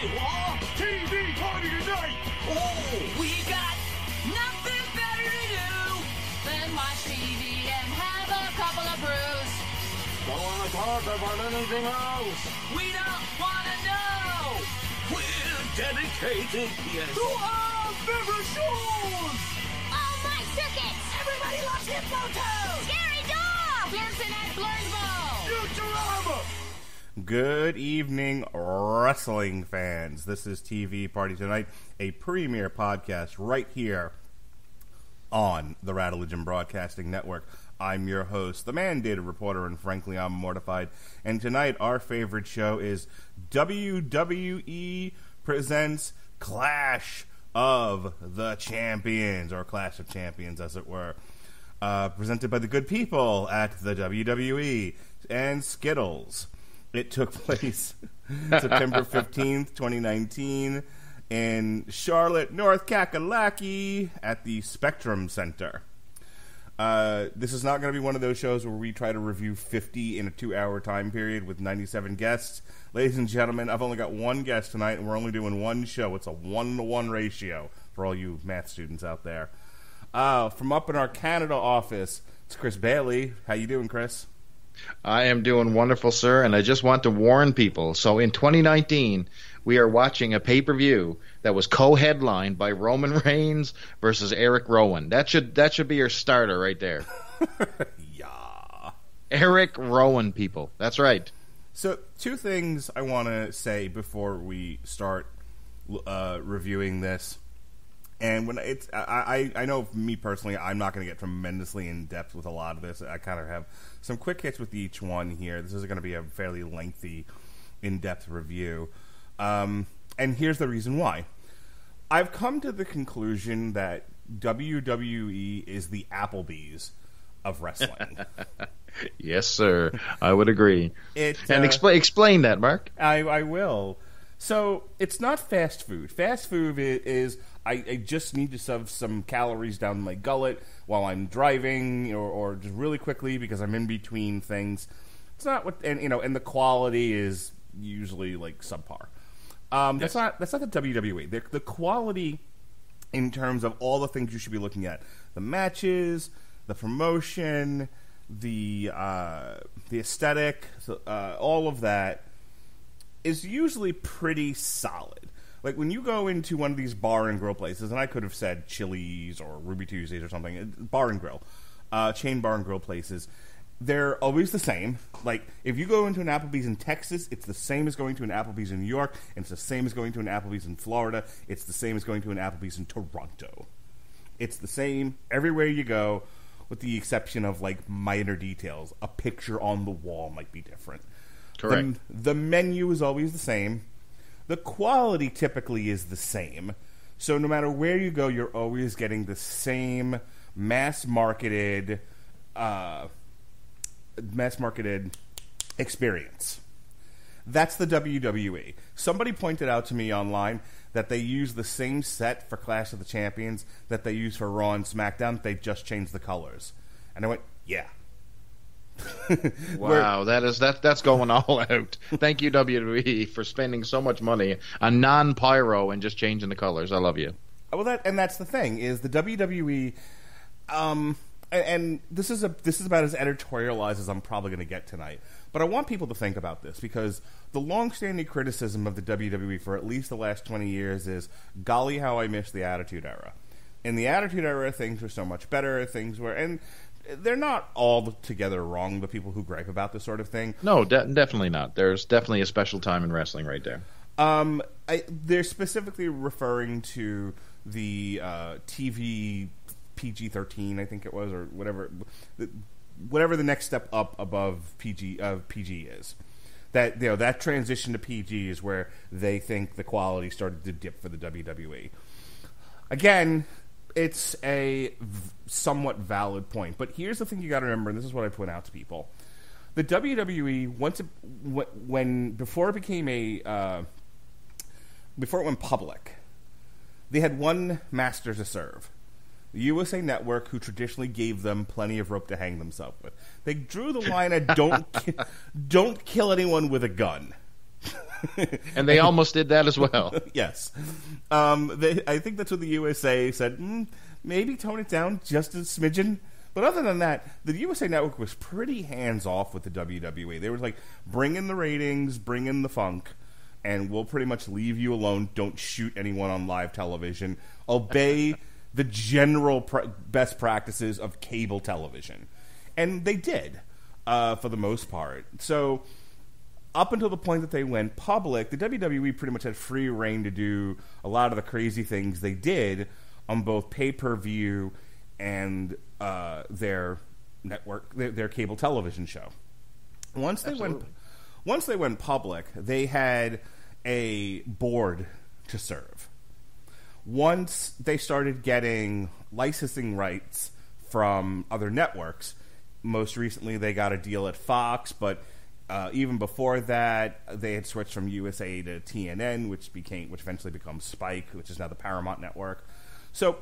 TV party tonight! Oh, we got nothing better to do than watch TV and have a couple of brews. Don't want to talk about anything else. We don't want to know. We're dedicated, yes. To our favorite shows. Oh, my circuits! Everybody loves Hypnotoad. Scary dog! Blurson at Blursville. Futurama! Good evening, wrestling fans. This is TV Party Tonight, a premiere podcast right here on the Radulich Broadcasting Network. I'm your host, the mandated reporter, and frankly, I'm mortified. And tonight, our favorite show is WWE presents Clash of the Champions, or Clash of Champions, as it were. Presented by the good people at the WWE and Skittles. It took place September 15th, 2019, in Charlotte, North Kakalaki, at the Spectrum Center. This is not going to be one of those shows where we try to review 50 in a 2-hour time period with 97 guests. Ladies and gentlemen, I've only got one guest tonight, and we're only doing one show. It's a 1-to-1 ratio for all you math students out there. From up in our Canada office, it's Chris Bailey. How you doing, Chris? I am doing wonderful, sir, and I just want to warn people. So in 2019, we are watching a pay-per-view that was co-headlined by Roman Reigns versus Eric Rowan. That should be your starter right there. Yeah. Eric Rowan, people. That's right. So, two things I want to say before we start reviewing this. And when it's, I know for me personally, I'm not going to get tremendously in depth with a lot of this. I kind of have some quick hits with each one here. This is going to be a fairly lengthy, in-depth review. And here's the reason why. I've come to the conclusion that WWE is the Applebee's of wrestling. Yes, sir. I would agree. And explain that, Mark. I will. So, it's not fast food. Fast food is I just need to shove some calories down my gullet while I'm driving or just really quickly because I'm in between things. It's not what, and the quality is usually like subpar. Yes. That's not the WWE. The quality in terms of all the things you should be looking at: the matches, the promotion, the aesthetic, all of that is usually pretty solid. Like, when you go into one of these bar and grill places, and I could have said Chili's or Ruby Tuesdays or something, bar and grill, chain bar and grill places, they're always the same. Like, if you go into an Applebee's in Texas, it's the same as going to an Applebee's in New York, and it's the same as going to an Applebee's in Florida, it's the same as going to an Applebee's in Toronto. It's the same everywhere you go, with the exception of, like, minor details. A picture on the wall might be different. Correct. The menu is always the same. The quality typically is the same. So no matter where you go, you're always getting the same mass-marketed experience. That's the WWE. Somebody pointed out to me online that they use the same set for Clash of the Champions that they use for Raw and SmackDown. They just changed the colors. And I went, yeah. Wow, that's going all out. Thank you, WWE, for spending so much money on non-pyro and just changing the colors. I love you. Well, that's the thing is the WWE, and this is about as editorialized as I'm probably going to get tonight. But I want people to think about this because the long-standing criticism of the WWE for at least the last 20 years is, golly, how I miss the Attitude Era. In the Attitude Era, things were so much better. Things were, and they're not all together wrong, the people who gripe about this sort of thing. No, definitely not. There's definitely a special time in wrestling right there. They're specifically referring to the TV PG-13, I think it was, or whatever the next step up above PG is. That that transition to PG is where they think the quality started to dip for the WWE. Again, it's a somewhat valid point, but here's the thing you got to remember, and this is what I point out to people: the WWE, before it went public, they had one master to serve, the USA Network, who traditionally gave them plenty of rope to hang themselves with. They drew the line at don't kill anyone with a gun. And they almost did that as well. Yes. I think that's what the USA said, maybe tone it down just a smidgen. But other than that, the USA Network was pretty hands-off with the WWE. They were like, bring in the ratings, bring in the funk, and we'll pretty much leave you alone. Don't shoot anyone on live television. Obey the general best practices of cable television. And they did, for the most part. So up until the point that they went public, the WWE pretty much had free reign to do a lot of the crazy things they did on both pay-per-view and their network, their cable television show. Once they went public, they had a board to serve. Once they started getting licensing rights from other networks, most recently they got a deal at Fox, but even before that, they had switched from USA to TNN, which eventually becomes Spike, which is now the Paramount Network. So,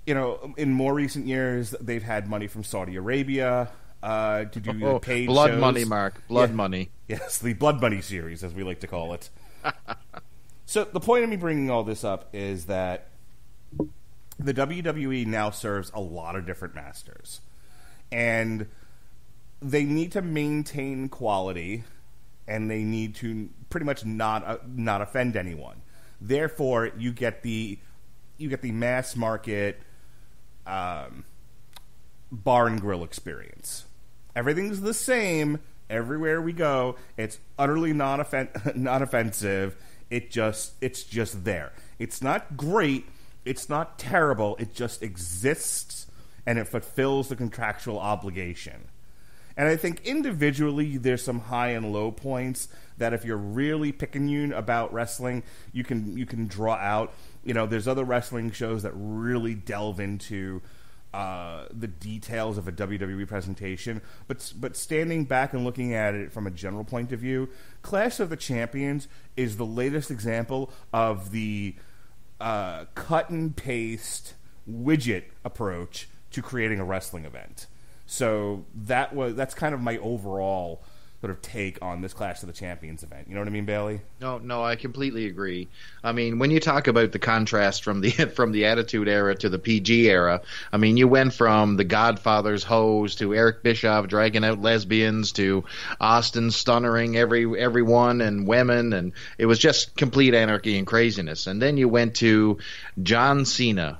in more recent years, they've had money from Saudi Arabia to do the paid blood shows. money, Mark. Blood money. Yes, the Blood Money series, as we like to call it. So the point of me bringing all this up is that the WWE now serves a lot of different masters. And they need to maintain quality, and they need to pretty much not offend anyone. Therefore, you get the mass market bar and grill experience. Everything's the same everywhere we go. It's utterly not offensive. It's just there. It's not great. It's not terrible. It just exists, and it fulfills the contractual obligation. And I think individually there's some high and low points that if you're really picayune about wrestling, you can draw out. There's other wrestling shows that really delve into the details of a WWE presentation, but standing back and looking at it from a general point of view, Clash of the Champions is the latest example of the cut and paste widget approach to creating a wrestling event. So that's kind of my overall sort of take on this Clash of the Champions event. You know what I mean, Bailey? No, I completely agree. I mean, when you talk about the contrast from the Attitude Era to the PG era, I mean, you went from the Godfather's hose to Eric Bischoff dragging out lesbians to Austin stunnering everyone and women, and it was just complete anarchy and craziness. And then you went to John Cena,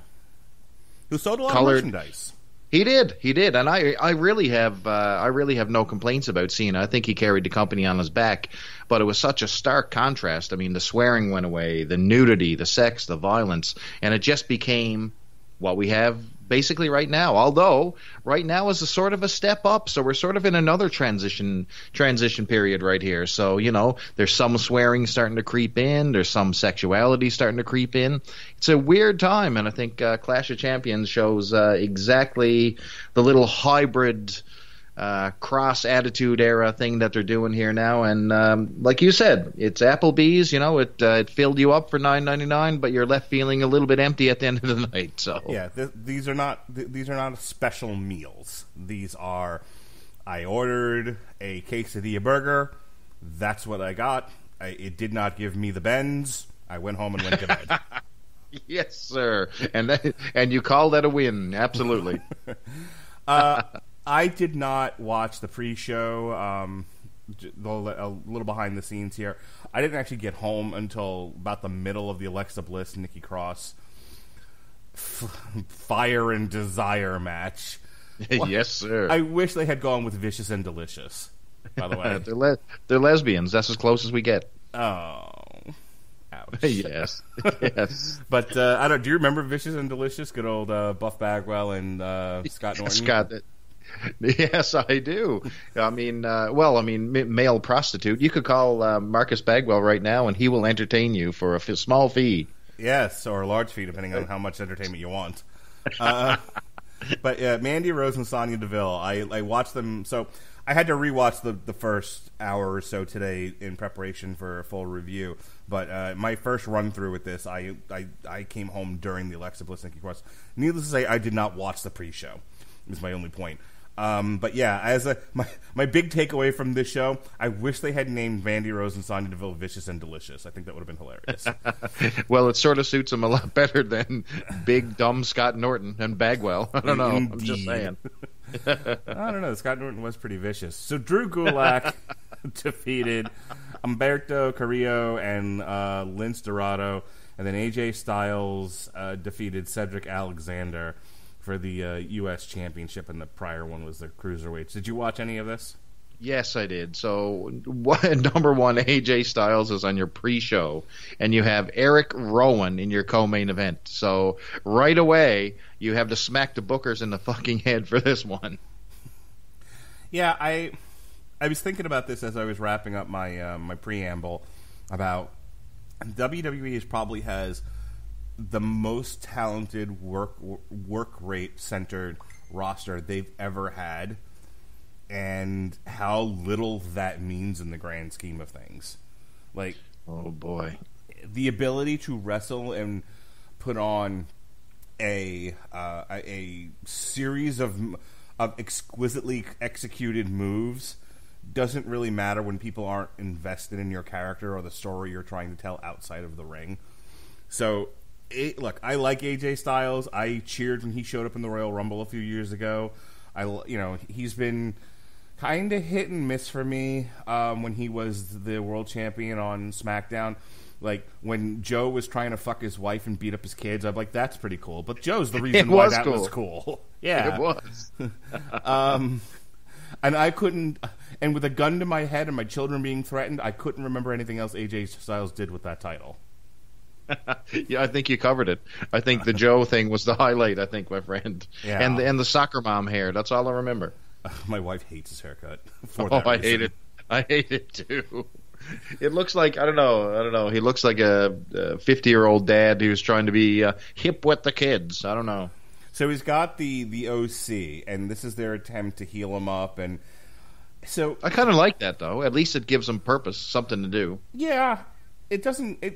who sold a lot of merchandise. He did, and I really have no complaints about Cena. I think he carried the company on his back, but it was such a stark contrast. I mean, the swearing went away, the nudity, the sex, the violence, and it just became what we have basically right now. Although right now is a sort of a step up, so we're sort of in another transition period right here. So there's some swearing starting to creep in, there's some sexuality starting to creep in. It's a weird time, and I think Clash of Champions shows exactly the little hybrid cross Attitude Era thing that they're doing here now. And like you said, it's Applebee's. It filled you up for $9.99, but you're left feeling a little bit empty at the end of the night. So yeah, these are not special meals. These are, I ordered a quesadilla burger. That's what I got. It did not give me the bends. I went home and went to bed. Yes, sir. And you call that a win? Absolutely. I did not watch the pre-show, a little behind the scenes here. I didn't actually get home until about the middle of the Alexa Bliss, Nikki Cross Fire and Desire match. Yes, sir. I wish they had gone with Vicious and Delicious, by the way. They're lesbians. That's as close as we get. Oh. Ouch. Yes. But I don't. Do you remember Vicious and Delicious? Good old Buff Bagwell and Scott Norton. Yes, I do. I mean, male prostitute. You could call Marcus Bagwell right now, and he will entertain you for a small fee. Yes, or a large fee, depending on how much entertainment you want. But Mandy Rose and Sonya Deville, I watched them. So I had to rewatch the first hour or so today in preparation for a full review. But my first run through with this, I came home during the Alexa Bliss Nikki Cross. Needless to say, I did not watch the pre-show. Is my only point. But yeah, as my big takeaway from this show, I wish they had named Vandy Rose and Sonya Deville Vicious and Delicious. I think that would have been hilarious. Well, it sort of suits them a lot better than big, dumb Scott Norton and Bagwell. I don't know. Indeed. I'm just saying. I don't know. Scott Norton was pretty vicious. So Drew Gulak defeated Humberto Carrillo and Lince Dorado. And then AJ Styles defeated Cedric Alexander for the U.S. Championship, and the prior one was the Cruiserweights. Did you watch any of this? Yes, I did. So, number one, AJ Styles is on your pre-show, and you have Eric Rowan in your co-main event. So, right away, you have to smack the bookers in the fucking head for this one. Yeah, I was thinking about this as I was wrapping up my my preamble about WWE probably has the most talented work rate centered roster they've ever had, and how little that means in the grand scheme of things. Like, oh boy, the ability to wrestle and put on a series of exquisitely executed moves doesn't really matter when people aren't invested in your character or the story you're trying to tell outside of the ring. So, look, I like AJ Styles. I cheered when he showed up in the Royal Rumble a few years ago. He's been kind of hit and miss for me when he was the world champion on SmackDown. Like, when Joe was trying to fuck his wife and beat up his kids, I'm like, that's pretty cool. But Joe's the reason why that was cool. Yeah. It was. And I couldn't, and with a gun to my head and my children being threatened, I couldn't remember anything else AJ Styles did with that title. Yeah, I think you covered it. I think the Joe thing was the highlight, I think, my friend. Yeah. And the soccer mom hair. That's all I remember. My wife hates his haircut. I hate it. I hate it, too. It looks like, I don't know. He looks like a 50-year-old dad who's trying to be hip with the kids. I don't know. So he's got the OC, and this is their attempt to heal him up. And so I kind of like that, though. At least it gives him purpose, something to do. Yeah. It doesn't... I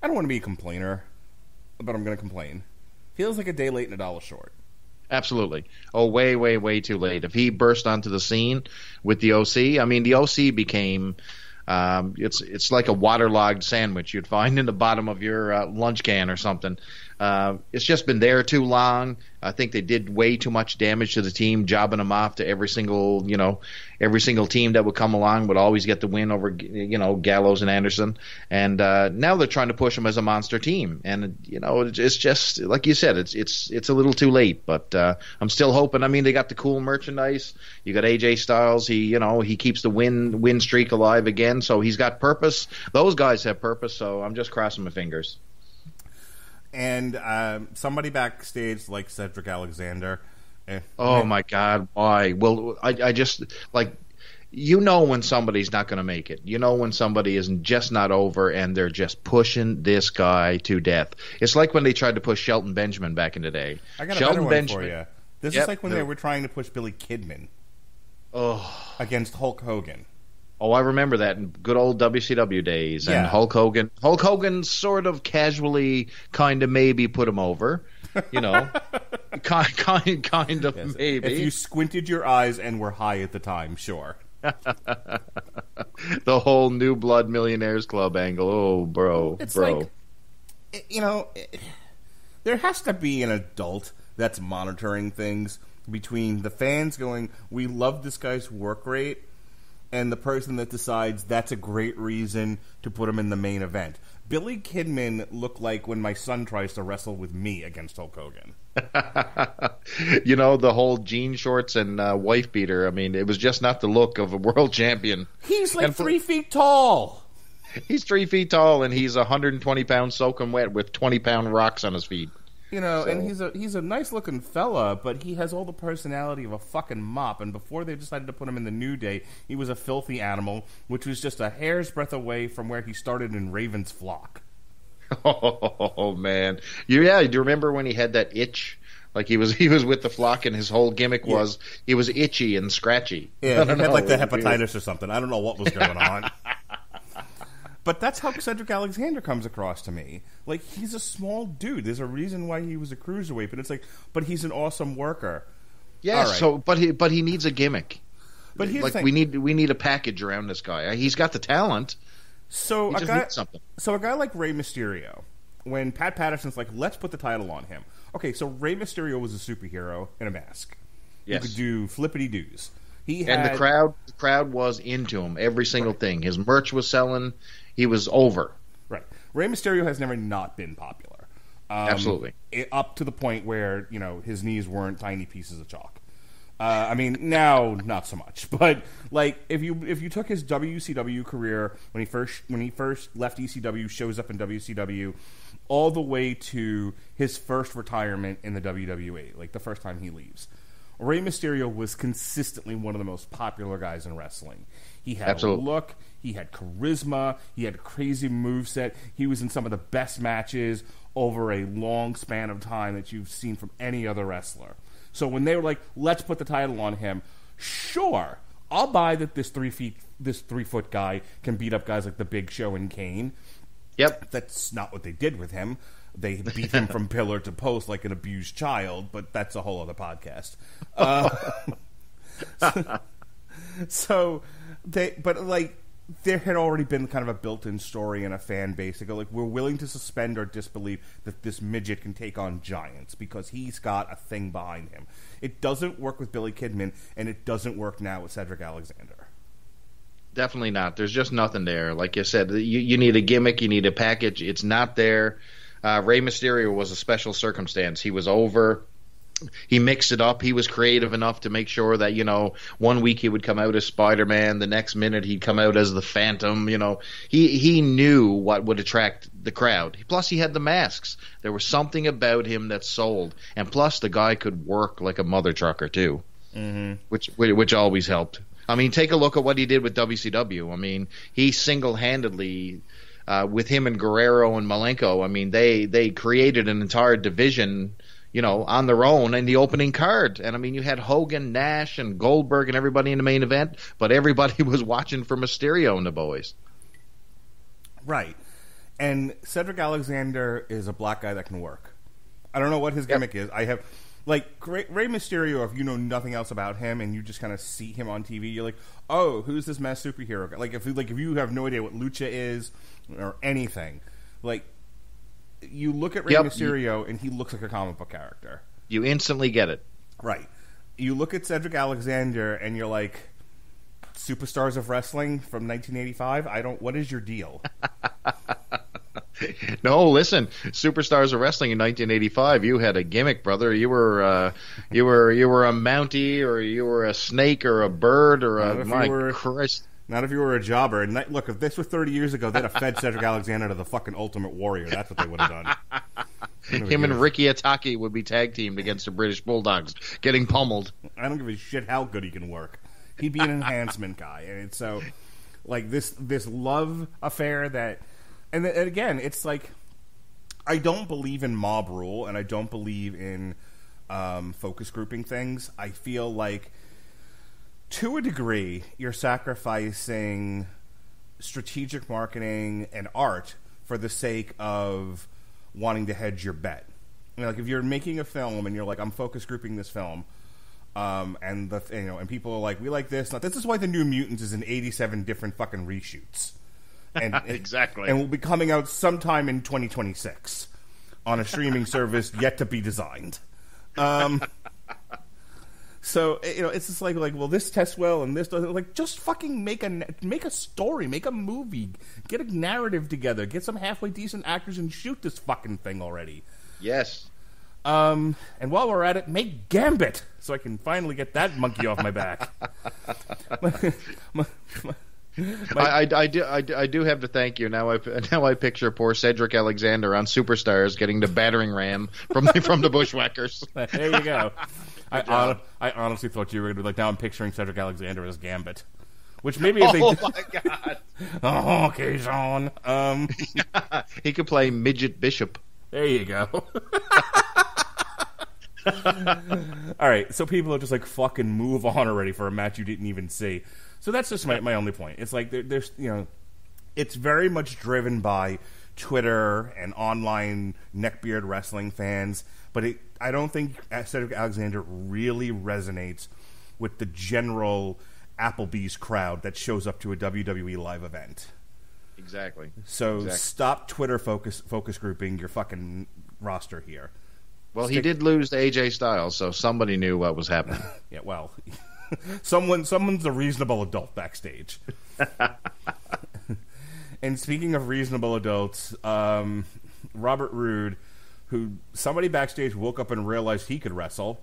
don't want to be a complainer, but I'm going to complain. Feels like a day late and a dollar short. Absolutely. Oh, way, way, way too late. If he burst onto the scene with the OC, I mean, the OC became... it's like a waterlogged sandwich you'd find in the bottom of your lunch can or something. It's just been there too long. I think they did way too much damage to the team, jobbing them off to every single team that would come along would always get the win over, Gallows and Anderson. And now they're trying to push them as a monster team. And it's just like you said, it's a little too late. But I'm still hoping. I mean, they got the cool merchandise. You got AJ Styles. He keeps the win streak alive again. So he's got purpose. Those guys have purpose. So I'm just crossing my fingers. And somebody backstage like Cedric Alexander. Oh, my God. Why? Well, I just, when somebody's not going to make it. When somebody is just not over and they're just pushing this guy to death. It's like when they tried to push Shelton Benjamin back in the day. I got a better one for you. This is like when they were trying to push Billy Kidman against Hulk Hogan. Oh, I remember that in good old WCW days. And Hulk Hogan sort of casually kind of maybe put him over, kind of yes. maybe. If you squinted your eyes and were high at the time, sure. The whole New Blood Millionaires Club angle. Oh, bro. It's like, there has to be an adult that's monitoring things between the fans going, we love this guy's work rate, and the person that decides that's a great reason to put him in the main event. Billy Kidman looked like when my son tries to wrestle with me against Hulk Hogan. The whole jean shorts and wife beater. I mean, it was just not the look of a world champion. He's like 3 feet tall. He's 3 feet tall, and he's 120 pounds soaking wet with 20-pound rocks on his feet. And he's a nice looking fella, but he has all the personality of a fucking mop. And before they decided to put him in the New Day, he was a filthy animal, which was just a hair's breadth away from where he started in Raven's flock. Oh man, do you remember when he had that itch? Like he was with the flock, and his whole gimmick was he was itchy and scratchy. Yeah, he had like the hepatitis or something. I don't know what was going on. But that's how Cedric Alexander comes across to me. Like, he's a small dude. There's a reason why he was a cruiserweight, but it's like, but he's an awesome worker. Yeah, All right. so but he needs a gimmick. But here's the Like thing. we need a package around this guy. He's got the talent. So He a just guy, needs something. so a guy like Rey Mysterio, when Pat Patterson's like, let's put the title on him. Okay, so Rey Mysterio was a superhero in a mask. Yes. He could do flippity doos. And the crowd was into him. Every single thing. His merch was selling. He was over. Right. Rey Mysterio has never not been popular. Absolutely. Up to the point where, his knees weren't tiny pieces of chalk. I mean, now not so much, but like if you took his WCW career when he first left ECW, shows up in WCW, all the way to his first retirement in the WWE, like the first time he leaves, Rey Mysterio was consistently one of the most popular guys in wrestling. He had Absolutely. a look, he had charisma, he had a crazy moveset. He was in some of the best matches over a long span of time that you've seen from any other wrestler. So when they were like, let's put the title on him, sure, I'll buy that this 3-foot guy can beat up guys like the Big Show and Kane. Yep. That's not what they did with him. They beat him from pillar to post like an abused child, but that's a whole other podcast. There had already been kind of a built-in story and a fan base. They go like, we're willing to suspend our disbelief that this midget can take on giants because he's got a thing behind him. It doesn't work with Billy Kidman, and it doesn't work now with Cedric Alexander. Definitely not. There's just nothing there. Like you said, you need a gimmick. You need a package. It's not there. Rey Mysterio was a special circumstance. He was over. He mixed it up. He was creative enough to make sure that, 1 week he would come out as Spider-Man. The next minute he'd come out as the Phantom. He knew what would attract the crowd. Plus he had the masks. There was something about him that sold. And plus the guy could work like a mother trucker too, which always helped. I mean, take a look at what he did with WCW. I mean, he single-handedly, with him and Guerrero and Malenko, I mean, they created an entire division on their own in the opening card. And, I mean, you had Hogan, Nash, and Goldberg and everybody in the main event, but everybody was watching for Mysterio and the boys. Right. And Cedric Alexander is a black guy that can work. I don't know what his gimmick is. I have, Rey Mysterio, if you know nothing else about him and you just kind of see him on TV, you're like, oh, who's this masked superhero guy? If you have no idea what lucha is or anything, you look at Rey Mysterio, and he looks like a comic book character. You instantly get it. Right. You look at Cedric Alexander, and you're like, Superstars of Wrestling from 1985? What is your deal? No, listen, Superstars of Wrestling in 1985, you had a gimmick, brother. You were a Mountie, or you were a snake, or a bird, or Christ. Not if you were a jobber. And look, if this was 30 years ago, they'd have fed Cedric Alexander to the fucking Ultimate Warrior. That's what they would have done. Him and Ricky Ataki would be tag teamed against the British Bulldogs, getting pummeled. I don't give a shit how good he can work. He'd be an enhancement guy. And it's so, this love affair that... And again, it's like, I don't believe in mob rule, and I don't believe in focus grouping things. I feel like, to a degree, you're sacrificing strategic marketing and art for the sake of wanting to hedge your bet. If you're making a film and you're like, I'm focus grouping this film, and people are like, we like this. Now, this is why the New Mutants is in 87 different fucking reshoots. And Exactly. And will be coming out sometime in 2026 on a streaming service yet to be designed. So it's just like, well, this tests well, and this doesn't. Just fucking make a story, make a movie, get a narrative together, get some halfway decent actors, and shoot this fucking thing already. Yes. And while we're at it, make Gambit, so I can finally get that monkey off my back. I do have to thank you. Now I picture poor Cedric Alexander on Superstars getting the battering ram from the Bushwhackers. There you go. I honestly thought you were going to be now I'm picturing Cedric Alexander as Gambit. Which maybe if they my God. Oh, okay, Sean. He could play Midget Bishop. There you go. All right, so people are just fucking move on already for a match you didn't even see. So that's just my only point. It's there's it's very much driven by Twitter and online neckbeard wrestling fans. but I don't think Cedric Alexander really resonates with the general Applebee's crowd that shows up to a WWE live event. Exactly. So stop Twitter focus grouping your fucking roster here. Well, he did lose to AJ Styles, so somebody knew what was happening. Yeah, well, someone's a reasonable adult backstage. And speaking of reasonable adults, Robert Roode, who somebody backstage woke up and realized he could wrestle,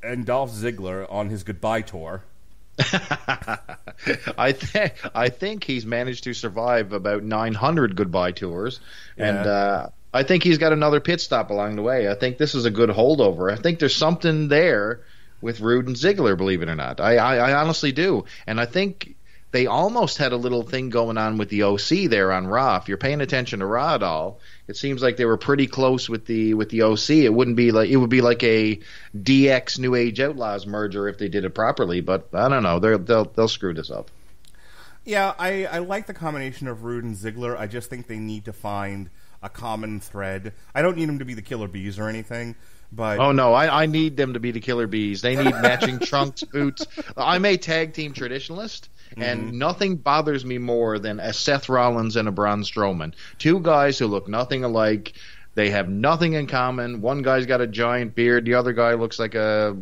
and Dolph Ziggler on his goodbye tour. I think he's managed to survive about 900 goodbye tours, and I think he's got another pit stop along the way. I think this is a good holdover. I think there's something there with Roode and Ziggler, believe it or not. I honestly do, and I think they almost had a little thing going on with the OC there on Raw. If you're paying attention to Raw at all, it seems like they were pretty close with the OC. It would be like a DX New Age Outlaws merger if they did it properly. But I don't know. They'll screw this up. Yeah, I like the combination of Roode and Ziggler. I just think they need to find a common thread. I don't need them to be the Killer Bees or anything. But oh no, I need them to be the Killer Bees. They need matching trunks, boots. I'm a tag team traditionalist, and nothing bothers me more than a Seth Rollins and a Braun Strowman. Two guys who look nothing alike. They have nothing in common. One guy's got a giant beard. The other guy looks like a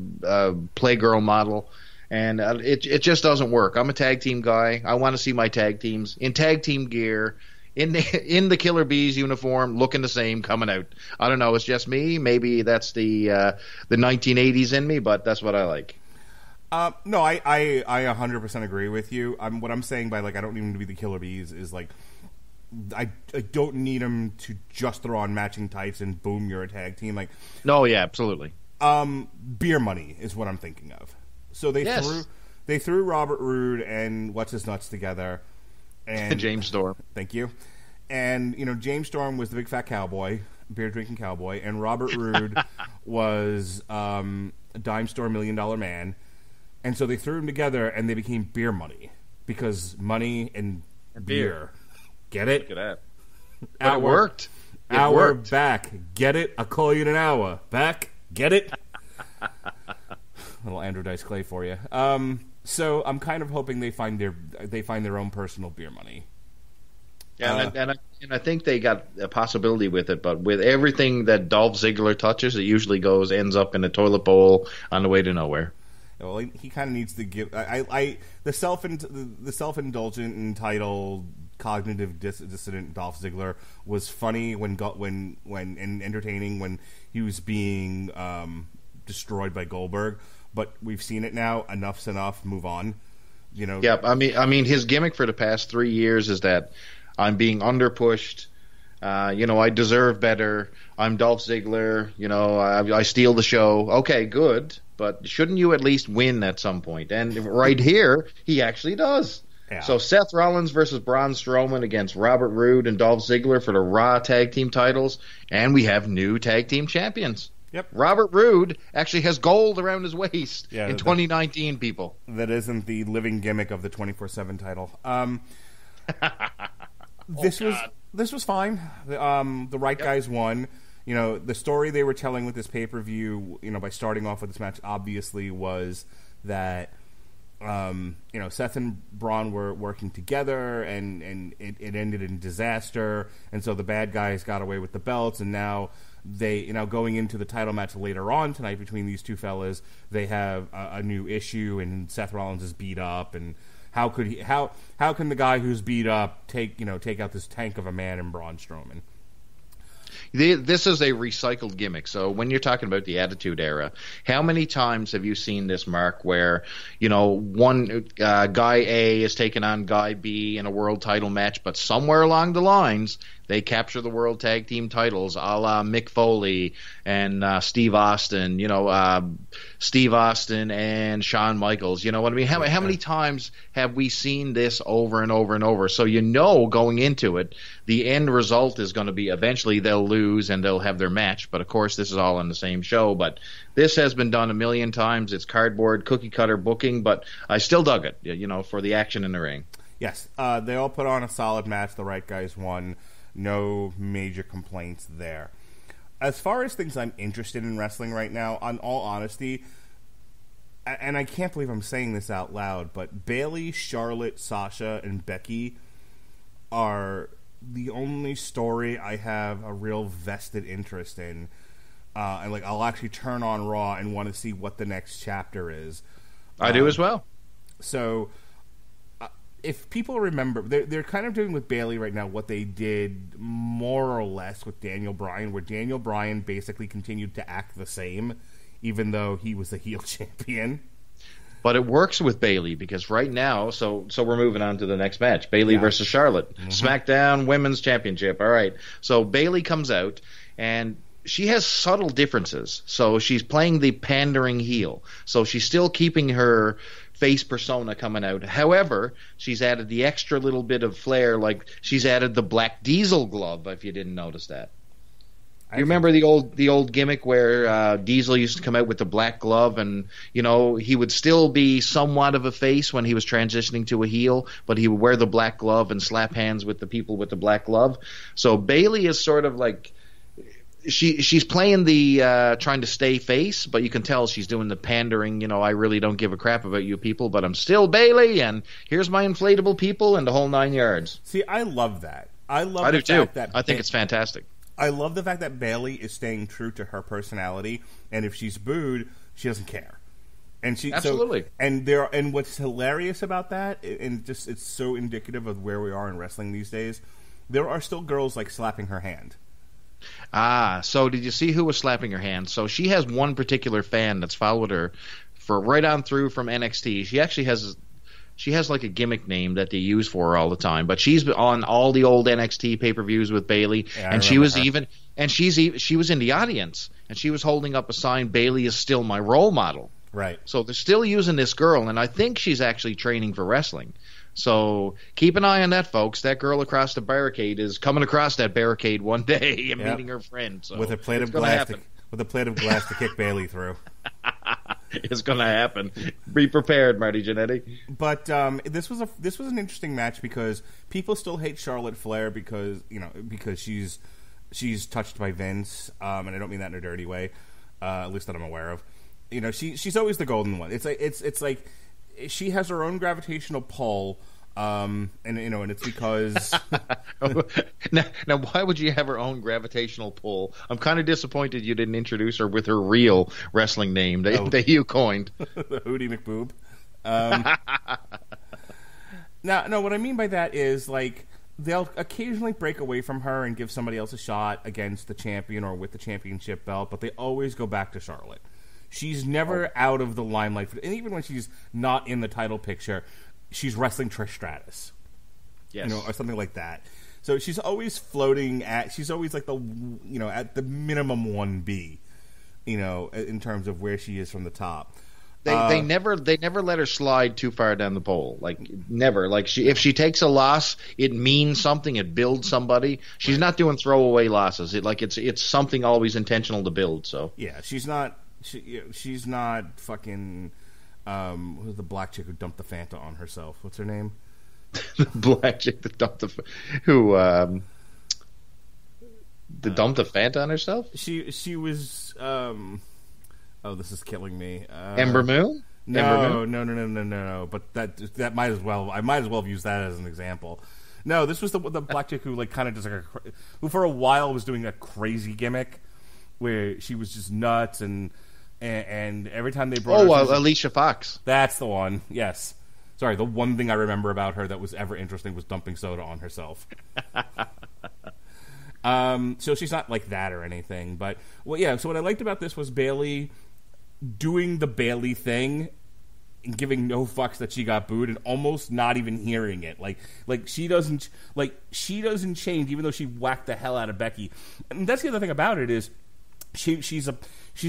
Playgirl model. And it just doesn't work. I'm a tag team guy. I want to see my tag teams in tag team gear, in the Killer Bees uniform, looking the same, coming out. I don't know. It's just me. Maybe that's the 1980s in me, but that's what I like. No, I 100% agree with you. What I'm saying by like I don't need them to be the Killer Bees is like I don't need them to just throw on matching tights and boom, you're a tag team. Like no, yeah, absolutely. Beer money is what I'm thinking of. So they threw Robert Roode and What's His Nuts together. And James Storm. Thank you. And, James Storm was the big fat cowboy, beer-drinking cowboy, and Robert Roode was a dime store $1 million man. And so they threw them together, and they became beer money. Because money and beer. Get it? Look at that. It worked. Hour back. Get it? I'll call you in an hour. Back. Get it? Little Andrew Dice Clay for you. So I'm kind of hoping they find their own personal beer money. Yeah, and I think they got a possibility with it, but with everything that Dolph Ziggler touches, it usually ends up in a toilet bowl on the way to nowhere. Well, he kind of needs to give the self-indulgent, entitled, cognitive dissident Dolph Ziggler was funny when and entertaining when he was being destroyed by Goldberg. But we've seen it now. Enough's enough. Move on. Yeah, I mean, his gimmick for the past 3 years is that I'm being underpushed. I deserve better. I'm Dolph Ziggler. I steal the show. Okay, good. But shouldn't you at least win at some point? And right here, he actually does. Yeah. So Seth Rollins versus Braun Strowman against Robert Roode and Dolph Ziggler for the Raw Tag Team titles, and we have new Tag Team champions. Yep. Robert Roode actually has gold around his waist in 2019, people. That isn't the living gimmick of the 24/7 title. This was fine. The right guys won. The story they were telling with this pay-per-view, by starting off with this match, obviously was that Seth and Braun were working together, and it ended in disaster, and so the bad guys got away with the belts, and now they, going into the title match later on tonight between these two fellas, they have a new issue, and Seth Rollins is beat up, and how can the guy who's beat up take out this tank of a man in Braun Strowman? This is a recycled gimmick. So when you're talking about the Attitude Era, how many times have you seen this, Mark, where, one guy A is taking on guy B in a world title match, but somewhere along the lines, they capture the world tag team titles, a la Mick Foley and Steve Austin, Steve Austin and Shawn Michaels. You know what I mean? How many times have we seen this over and over and over? So going into it, the end result is going to be eventually they'll lose and they'll have their match. But, of course, this is all on the same show. But this has been done a million times. It's cardboard, cookie-cutter booking, but I still dug it, for the action in the ring. Yes, they all put on a solid match. The right guys won. No major complaints there. as far as things I'm interested in wrestling right now, on all honesty, and I can't believe I'm saying this out loud, but Bayley, Charlotte, Sasha, and Becky are the only story I have a real vested interest in. And like, I'll actually turn on Raw and want to see what the next chapter is. I do as well. So, if people remember, they're kind of doing with Bayley right now what they did more or less with Daniel Bryan, where Daniel Bryan basically continued to act the same, even though he was a heel champion. But it works with Bayley because right now, so we're moving on to the next match. Bayley versus Charlotte. Mm-hmm. SmackDown Women's Championship. All right. So Bayley comes out, and she has subtle differences. So she's playing the pandering heel. So she's still keeping her face persona coming out. However, she's added the extra little bit of flair, like she's added the black Diesel glove, if you didn't notice that. You remember the old gimmick where Diesel used to come out with the black glove, and he would still be somewhat of a face when he was transitioning to a heel, but he would wear the black glove and slap hands with the people with the black glove. So Bayley is sort of like she's playing the trying to stay face, but you can tell she's doing the pandering. I really don't give a crap about you people, but I'm still Bayley, and here's my inflatable people and the whole 9 yards. See, I love that. I do too. I think it's fantastic. I love the fact that Bayley is staying true to her personality, and if she's booed, she doesn't care. And she absolutely. And what's hilarious about that, and just it's so indicative of where we are in wrestling these days. There are still girls like slapping her hand. So did you see who was slapping her hand? So she has one particular fan that's followed her for right on through from NXT. She has like a gimmick name that they use for her all the time, but she's on all the old NXT pay-per-views with Bayley, and she was she was in the audience, and she was holding up a sign, "Bayley is still my role model." Right. So they're still using this girl, and I think she's actually training for wrestling. So keep an eye on that, folks. That girl across the barricade is coming across that barricade one day and meeting her friend. So with a plate of glass to kick Bayley through. It's going to happen. Be prepared, Marty Jannetty. But this was an interesting match because people still hate Charlotte Flair because she's touched by Vince, and I don't mean that in a dirty way, at least that I'm aware of. She's always the golden one. It's like she has her own gravitational pull. And it's because now why would you have her own gravitational pull? I'm kind of disappointed you didn't introduce her with her real wrestling name that you coined. Hootie McBoob. No, what I mean by that is like they'll occasionally break away from her and give somebody else a shot against the champion or with the championship belt, but they always go back to Charlotte. She's never out of the limelight, and even when she's not in the title picture, she's wrestling Trish Stratus, or something like that. So she's always floating she's always like at the minimum 1B, in terms of where she is from the top. They never let her slide too far down the pole. Like never. Like if she takes a loss, it means something. It builds somebody. She's not doing throwaway losses. It's something always intentional to build. So yeah, she's not fucking. Who's the black chick who dumped the Fanta on herself? What's her name? The black chick that dumped dumped the Fanta on herself? She was. This is killing me. Ember Moon? No. But that might as well. I might as well have used that as an example. No, this was the black chick who kind of just who for a while was doing a crazy gimmick where she was just nuts and every time they brought Alicia Fox. That's the one. Yes. Sorry, the one thing I remember about her that was ever interesting was dumping soda on herself. So she's not like that or anything, but so what I liked about this was Bayley doing the Bayley thing and giving no fucks that she got booed and almost not even hearing it. Like she doesn't change even though she whacked the hell out of Becky. And that's the other thing about it is she's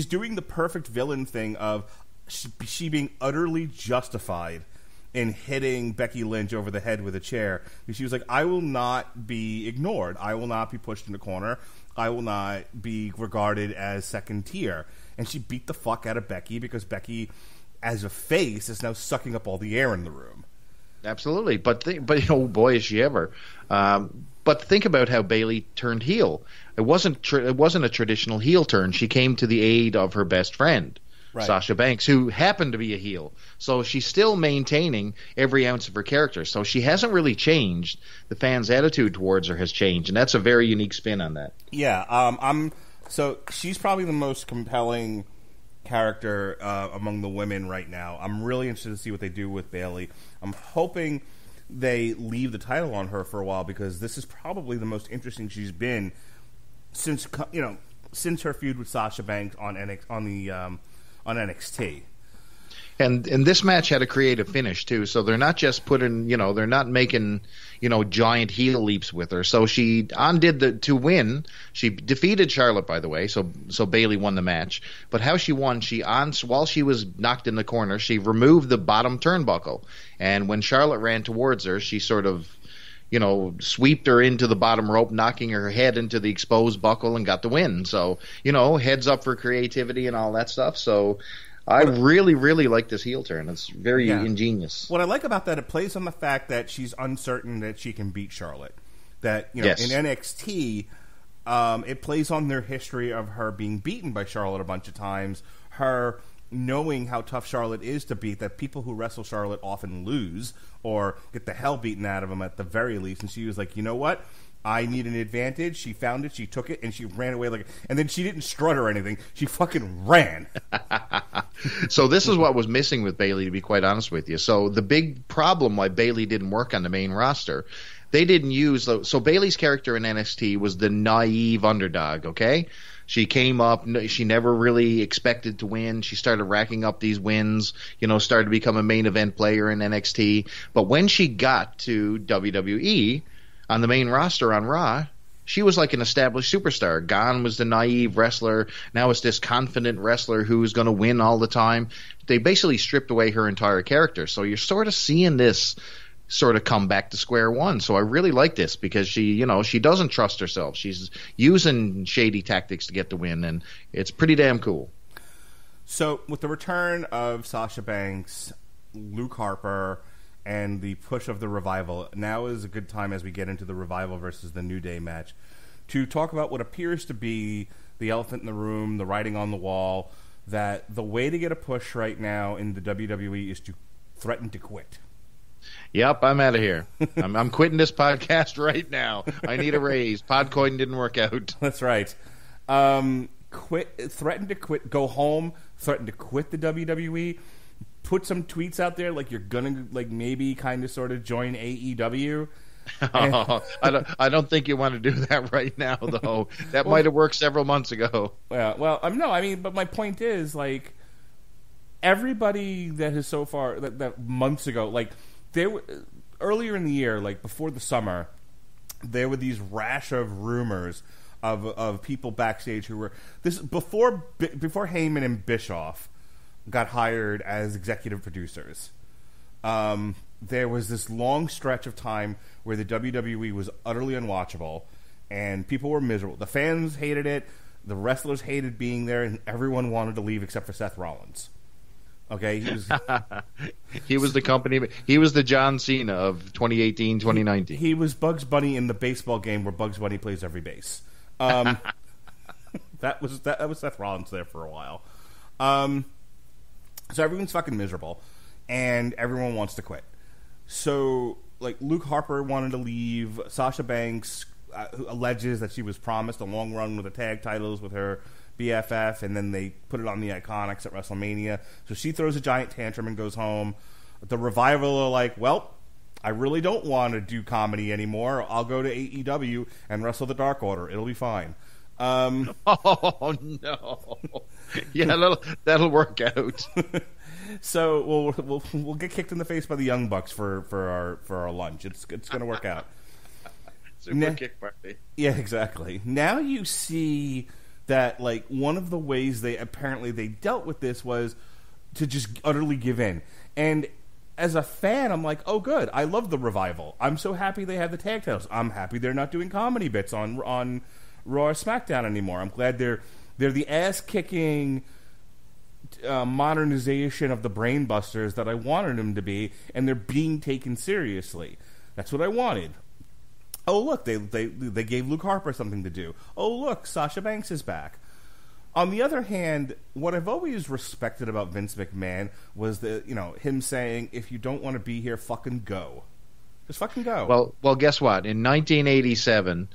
doing the perfect villain thing of she being utterly justified in hitting Becky Lynch over the head with a chair. She was like, I will not be ignored. I will not be pushed in a corner. I will not be regarded as second tier. And she beat the fuck out of Becky because Becky, as a face, is now sucking up all the air in the room. Absolutely. But boy, is she ever. But think about how Bayley turned heel. It wasn't a traditional heel turn. She came to the aid of her best friend, Right. Sasha Banks, who happened to be a heel. So she's still maintaining every ounce of her character. So she hasn't really changed. The fans' attitude towards her has changed, and that's a very unique spin on that. Yeah, so she's probably the most compelling character among the women right now. I'm really interested to see what they do with Bayley. I'm hoping they leave the title on her for a while, because this is probably the most interesting she's been since her feud with Sasha Banks on NXT. And this match had a creative finish too, so they're not just they're not making giant heel leaps with her. So she undid to win. She defeated Charlotte, by the way. So Bayley won the match. But how she won? While she was knocked in the corner, she removed the bottom turnbuckle, and when Charlotte ran towards her, she sort of sweeped her into the bottom rope, knocking her head into the exposed buckle, and got the win. So heads up for creativity and all that stuff. So I really, really like this heel turn. It's very ingenious. What I like about that, it plays on the fact that she's uncertain that she can beat Charlotte. That Yes. in NXT, it plays on their history of her being beaten by Charlotte a bunch of times. Her knowing how tough Charlotte is to beat. That people who wrestle Charlotte often lose or get the hell beaten out of them at the very least. And she was like, you know what? I need an advantage. She found it, she took it, and she ran away and then she didn't strut or anything. She fucking ran. So this is what was missing with Bayley, to be quite honest with you. So the big problem why Bayley didn't work on the main roster, they didn't use so Bayley's character in NXT was the naive underdog, okay? She came up, she never really expected to win. She started racking up these wins, started to become a main event player in NXT. But when she got to WWE, on the main roster on Raw, she was like an established superstar. Gone was the naive wrestler. Now it's this confident wrestler who's going to win all the time. They basically stripped away her entire character. So you're sort of seeing this sort of come back to square one. So I really like this because she doesn't trust herself. She's using shady tactics to get the win, and it's pretty damn cool. So with the return of Sasha Banks, Luke Harper, and the push of the Revival, now is a good time as we get into the Revival versus the New Day match to talk about what appears to be the elephant in the room, the writing on the wall, that the way to get a push right now in the WWE is to threaten to quit. Yep, I'm out of here. I'm quitting this podcast right now. I need a raise. Podcoin didn't work out. That's right. Threaten to quit, go home, threaten to quit the WWE. Put some tweets out there like you're gonna maybe kind of sort of join AEW. I don't think you want to do that right now, though. That might have worked several months ago. But my point is, everybody that has so far that months ago, there were earlier in the year, before the summer, there were these rash of rumors of people backstage who were before Heyman and Bischoff got hired as executive producers. There was this long stretch of time where the WWE was utterly unwatchable, and people were miserable. The fans hated it, the wrestlers hated being there, and everyone wanted to leave except for Seth Rollins. Okay, he was the company. He was the John Cena of 2018, 2019. He was Bugs Bunny in the baseball game where Bugs Bunny plays every base. That was Seth Rollins there for a while. So everyone's fucking miserable, and everyone wants to quit. So, Luke Harper wanted to leave. Sasha Banks alleges that she was promised a long run with the tag titles with her BFF, and then they put it on the Iconics at WrestleMania. So she throws a giant tantrum and goes home. The Revival are like, well, I really don't want to do comedy anymore. I'll go to AEW and wrestle the Dark Order. It'll be fine. Oh no! Yeah, that'll work out. So we'll get kicked in the face by the Young Bucks for our lunch. It's going to work out. Super kick party. Yeah, exactly. Now you see that one of the ways they dealt with this was to just utterly give in. And as a fan, I'm like, oh, good. I love the Revival. I'm so happy they have the tag titles. I'm happy they're not doing comedy bits on Raw or SmackDown anymore. I'm glad they're the ass-kicking modernization of the Brainbusters that I wanted them to be, and they're being taken seriously. That's what I wanted. Oh, look, they gave Luke Harper something to do. Oh, look, Sasha Banks is back. On the other hand, what I've always respected about Vince McMahon was him saying, if you don't want to be here, fucking go. Just fucking go. Well, guess what? In 1987,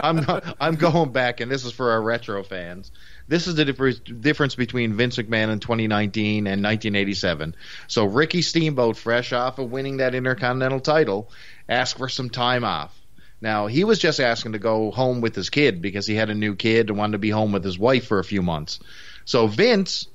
I'm going back, and this is for our retro fans. This is the difference between Vince McMahon in 2019 and 1987. So Ricky Steamboat, fresh off of winning that Intercontinental title, asked for some time off. Now, he was just asking to go home with his kid because he had a new kid and wanted to be home with his wife for a few months. So Vince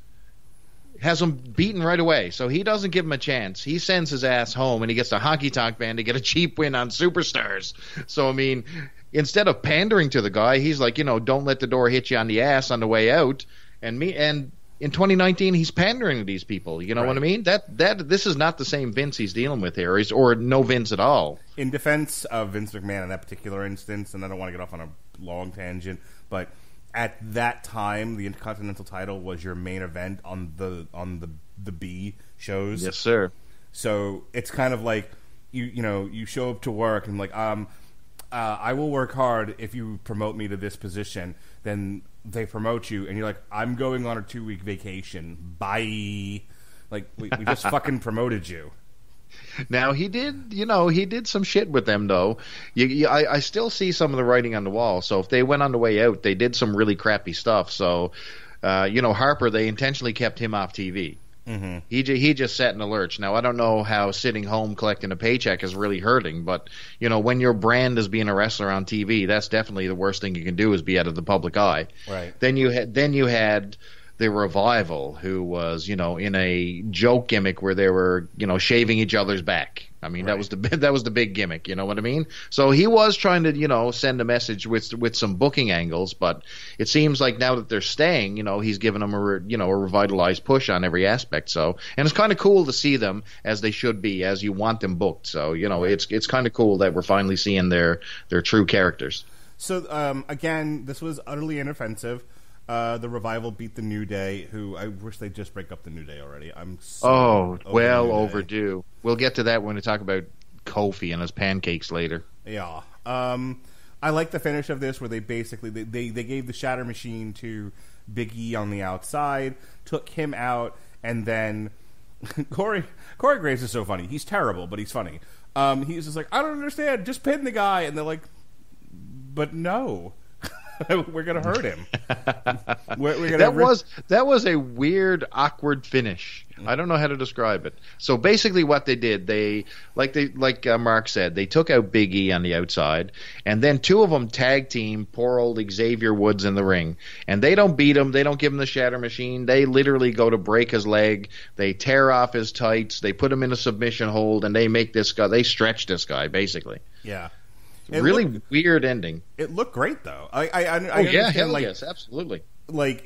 has him beaten right away, so he doesn't give him a chance. He sends his ass home, and he gets the Honky Tonk Man to get a cheap win on Superstars. So, I mean, instead of pandering to the guy, he's like, don't let the door hit you on the ass on the way out. And in 2019, he's pandering to these people. You know what I mean? This is not the same Vince he's dealing with here, or no Vince at all. In defense of Vince McMahon in that particular instance, and I don't want to get off on a long tangent, but at that time, the Intercontinental title was your main event on the B shows. Yes, sir. So it's kind of like you show up to work and like I will work hard if you promote me to this position. Then they promote you, and you're like, I'm going on a 2-week vacation. Bye. Like we just fucking promoted you. Now he did some shit with them though. I still see some of the writing on the wall. So if they went on the way out, they did some really crappy stuff. So, Harper, they intentionally kept him off TV. Mm-hmm. He just sat in the lurch. Now I don't know how sitting home collecting a paycheck is really hurting, but when your brand is being a wrestler on TV, that's definitely the worst thing you can do is be out of the public eye. Right. Then you had the Revival, who was, in a joke gimmick where they were, shaving each other's back. I mean, that was the big gimmick. You know what I mean? So he was trying to, send a message with some booking angles, but it seems like now that they're staying, he's giving them a revitalized push on every aspect. So, and it's kind of cool to see them as they should be, as you want them booked. So, it's kind of cool that we're finally seeing their true characters. So, again, this was utterly inoffensive. The Revival beat the New Day, who I wish they'd just break up the New Day already. I'm so overdue. We'll get to that when we talk about Kofi and his pancakes later. Yeah. I like the finish of this where they basically they gave the Shatter Machine to Big E on the outside, took him out, and then Corey Graves is so funny. He's terrible, but he's funny. He's just like, I don't understand. Just pin the guy, and they're like, but no. We're gonna hurt him. That was a weird, awkward finish. I don't know how to describe it. So basically, what they did, like Mark said, they took out Big E on the outside, and then two of them tag team poor old Xavier Woods in the ring, and they don't beat him. They don't give him the Shatter Machine. They literally go to break his leg. They tear off his tights. They put him in a submission hold, and they make this guy. They stretch this guy basically. Yeah. Weird ending. It looked great though. I yes, absolutely. Like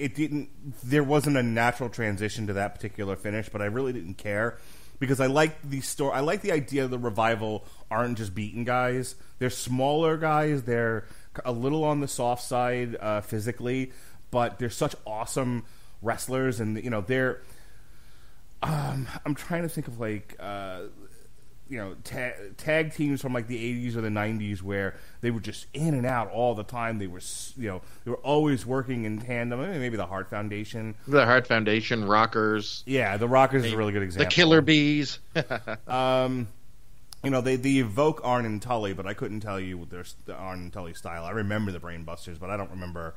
there wasn't a natural transition to that particular finish, but I really didn't care because I like the story. I like the idea of the Revival aren't just beating guys. They're smaller guys. They're a little on the soft side physically, but they're such awesome wrestlers, and they're. I'm trying to think of tag teams from like the 80s or the 90s where they were just in and out all the time. They were, they were always working in tandem. Maybe the Hart Foundation. The Hart Foundation, Rockers. Yeah, the Rockers is a really good example. The Killer Bees. They evoke Arn and Tully, but I couldn't tell you the Arn and Tully style. I remember the Brainbusters, but I don't remember.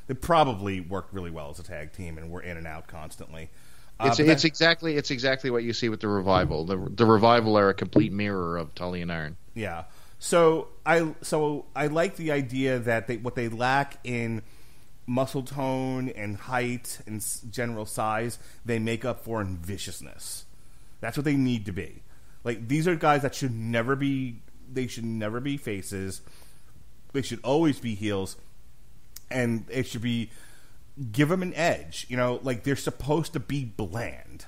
They probably worked really well as a tag team and were in and out constantly. It's exactly what you see with the Revival. The Revival are a complete mirror of Tully and Arn. Yeah. So I like the idea that what they lack in muscle tone and height and general size, they make up for in viciousness. That's what they need to be. Like these are guys that should never be. They should never be faces. They should always be heels, and it should be. Give them an edge, like they're supposed to be bland.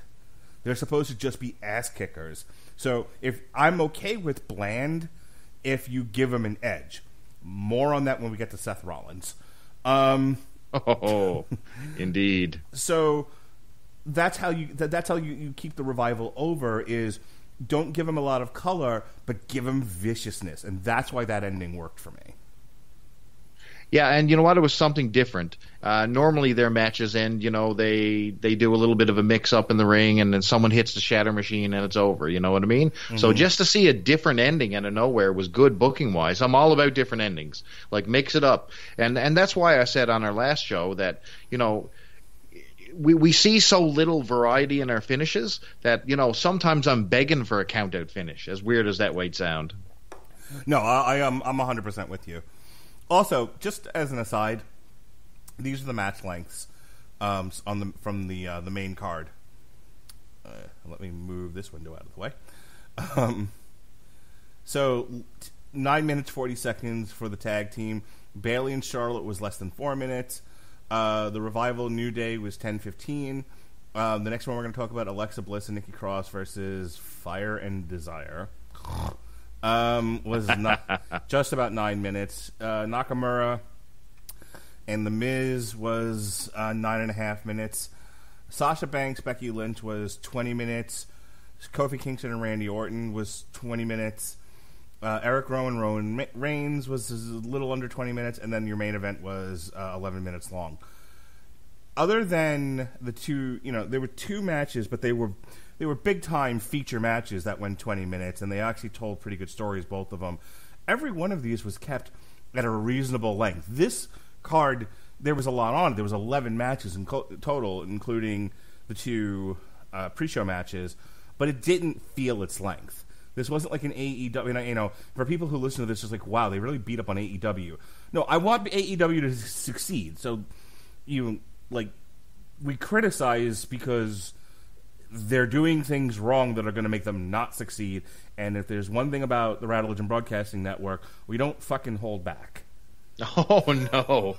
They're supposed to just be ass kickers. So if I'm okay with bland, if you give them an edge. More on that when we get to Seth Rollins. Indeed. So that's how you keep the Revival over is don't give them a lot of color, but give them viciousness, and that's why that ending worked for me. Yeah, and you know what? It was something different. Normally their matches end, they do a little bit of a mix-up in the ring, and then someone hits the Shatter Machine, and it's over. You know what I mean? Mm-hmm. So just to see a different ending out of nowhere was good booking-wise. I'm all about different endings. Like, mix it up. And that's why I said on our last show that, we see so little variety in our finishes that, sometimes I'm begging for a count-out finish, as weird as that might sound. No, I'm 100% with you. Also, just as an aside, these are the match lengths from the main card. Let me move this window out of the way. So, 9 minutes 40 seconds for the tag team. Bayley and Charlotte was less than 4 minutes. The Revival New Day was 10:15. The next one we're going to talk about, Alexa Bliss and Nikki Cross versus Fire and Desire. Was not just about 9 minutes. Nakamura and The Miz was 9.5 minutes. Sasha Banks, Becky Lynch was 20 minutes. Kofi Kingston and Randy Orton was 20 minutes. Eric Rowan, Rowan Reigns was a little under 20 minutes, and then your main event was 11 minutes long. Other than the two, there were two matches, but they were big-time feature matches that went 20 minutes, and they actually told pretty good stories, both of them. Every one of these was kept at a reasonable length. This card, there was a lot on it. There was 11 matches in total, including the two pre-show matches, but it didn't feel its length. This wasn't like an AEW, for people who listen to this, it's like, wow, they really beat up on AEW. No, I want AEW to succeed. So, we criticize because they're doing things wrong that are going to make them not succeed. And if there's one thing about the Radulich Broadcasting Network, we don't fucking hold back. Oh, no.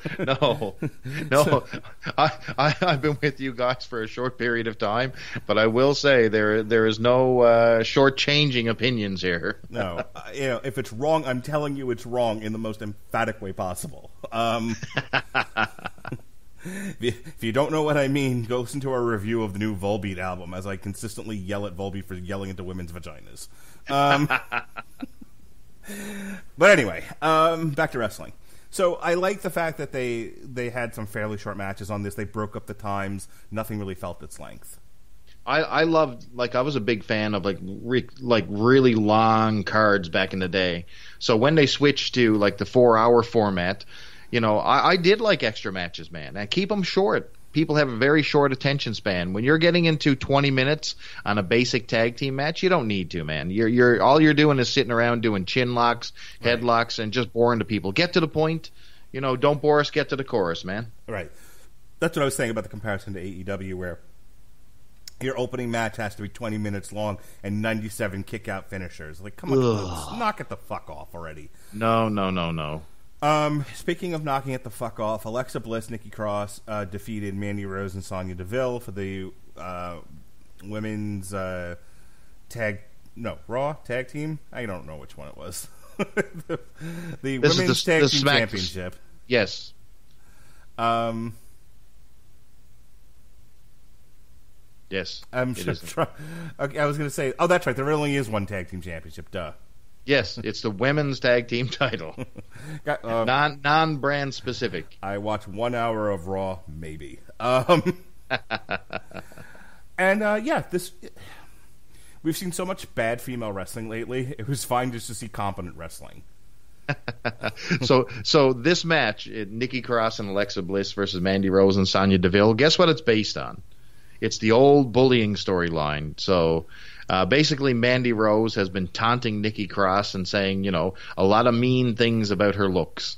I've been with you guys for a short period of time, but I will say there is no short-changing opinions here. No. If it's wrong, I'm telling you it's wrong in the most emphatic way possible. If you don't know what I mean, go listen to our review of the new Volbeat album, as I consistently yell at Volbeat for yelling into women's vaginas. But anyway, back to wrestling. So I like the fact that they had some fairly short matches on this. They broke up the times. Nothing really felt its length. I loved, I was a big fan of really long cards back in the day. So when they switched to the 4-hour format, I did like extra matches, man. And keep them short. People have a very short attention span. When you're getting into 20 minutes on a basic tag team match, you don't need to, man. You're all you're doing is sitting around doing chin locks, headlocks, and just boring to people. Get to the point. Don't bore us. Get to the chorus, man. Right. That's what I was saying about the comparison to AEW, where your opening match has to be 20 minutes long and 97 kick-out finishers. Come on, knock it the fuck off already. No. Speaking of knocking it the fuck off, Alexa Bliss, Nikki Cross defeated Mandy Rose and Sonya Deville for the women's Raw tag team. I don't know which one it was. the women's tag team championship. Yes. Yes. Okay, I was going to say. Oh, that's right. There only is one tag team championship. Duh. Yes, it's the women's tag team title. Non-brand specific. I watched 1 hour of Raw, maybe. And this. We've seen so much bad female wrestling lately. It was fine just to see competent wrestling. So this match, Nikki Cross and Alexa Bliss versus Mandy Rose and Sonya Deville. Guess what it's based on? It's the old bullying storyline. So. Basically, Mandy Rose has been taunting Nikki Cross and saying, a lot of mean things about her looks.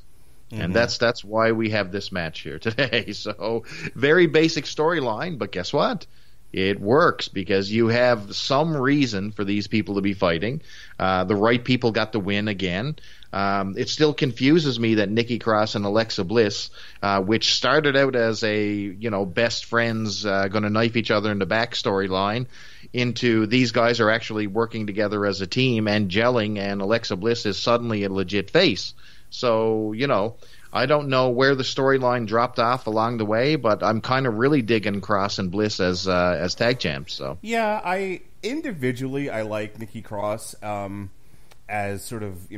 Mm-hmm. And that's why we have this match here today. So, very basic storyline, but guess what? It works because you have some reason for these people to be fighting. The right people got the win again. It still confuses me that Nikki Cross and Alexa Bliss, which started out as a best friends going to knife each other in the back storyline, into these guys are actually working together as a team and gelling, and Alexa Bliss is suddenly a legit face. So I don't know where the storyline dropped off along the way, but I'm kind of really digging Cross and Bliss as tag champs. So yeah, individually, I like Nikki Cross as sort of,